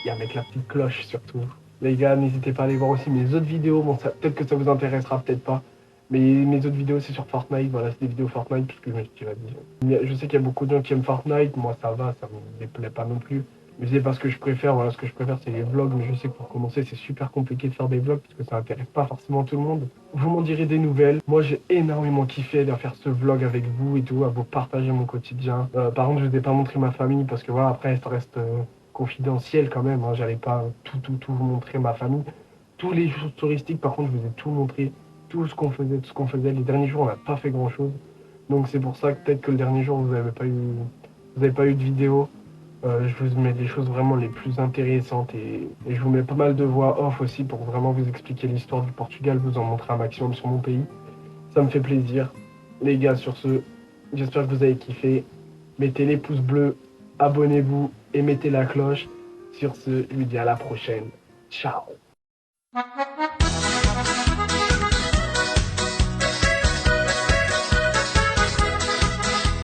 et à mettre la petite cloche surtout. Les gars, n'hésitez pas à aller voir aussi mes autres vidéos. Bon, peut-être que ça vous intéressera, peut-être pas. Mais mes autres vidéos, c'est sur Fortnite. Voilà, c'est des vidéos Fortnite, puisque je me suis dit, vas-y. Je sais qu'il y a beaucoup de gens qui aiment Fortnite. Moi, ça va, ça me déplaît pas non plus. Mais c'est pas ce que je préfère. Voilà, ce que je préfère, c'est les vlogs. Mais je sais que pour commencer, c'est super compliqué de faire des vlogs, parce que ça intéresse pas forcément tout le monde. Vous m'en direz des nouvelles. Moi, j'ai énormément kiffé de faire ce vlog avec vous et tout, à vous partager mon quotidien. Par contre, je vous ai pas montré ma famille, parce que voilà, après, ça reste confidentiel quand même. Hein. J'allais pas tout vous montrer, ma famille. Tous les jours touristiques, par contre, je vous ai tout montré. Tout ce qu'on faisait. Les derniers jours, on n'a pas fait grand chose. Donc c'est pour ça que peut-être que le dernier jour, vous n'avez pas eu de vidéo. Je vous mets des choses vraiment les plus intéressantes et je vous mets pas mal de voix off aussi pour vraiment vous expliquer l'histoire du Portugal, vous en montrer un maximum sur mon pays. Ça me fait plaisir. Les gars, sur ce, j'espère que vous avez kiffé. Mettez les pouces bleus, abonnez-vous et mettez la cloche. Sur ce, je vous dis à la prochaine. Ciao. Papa.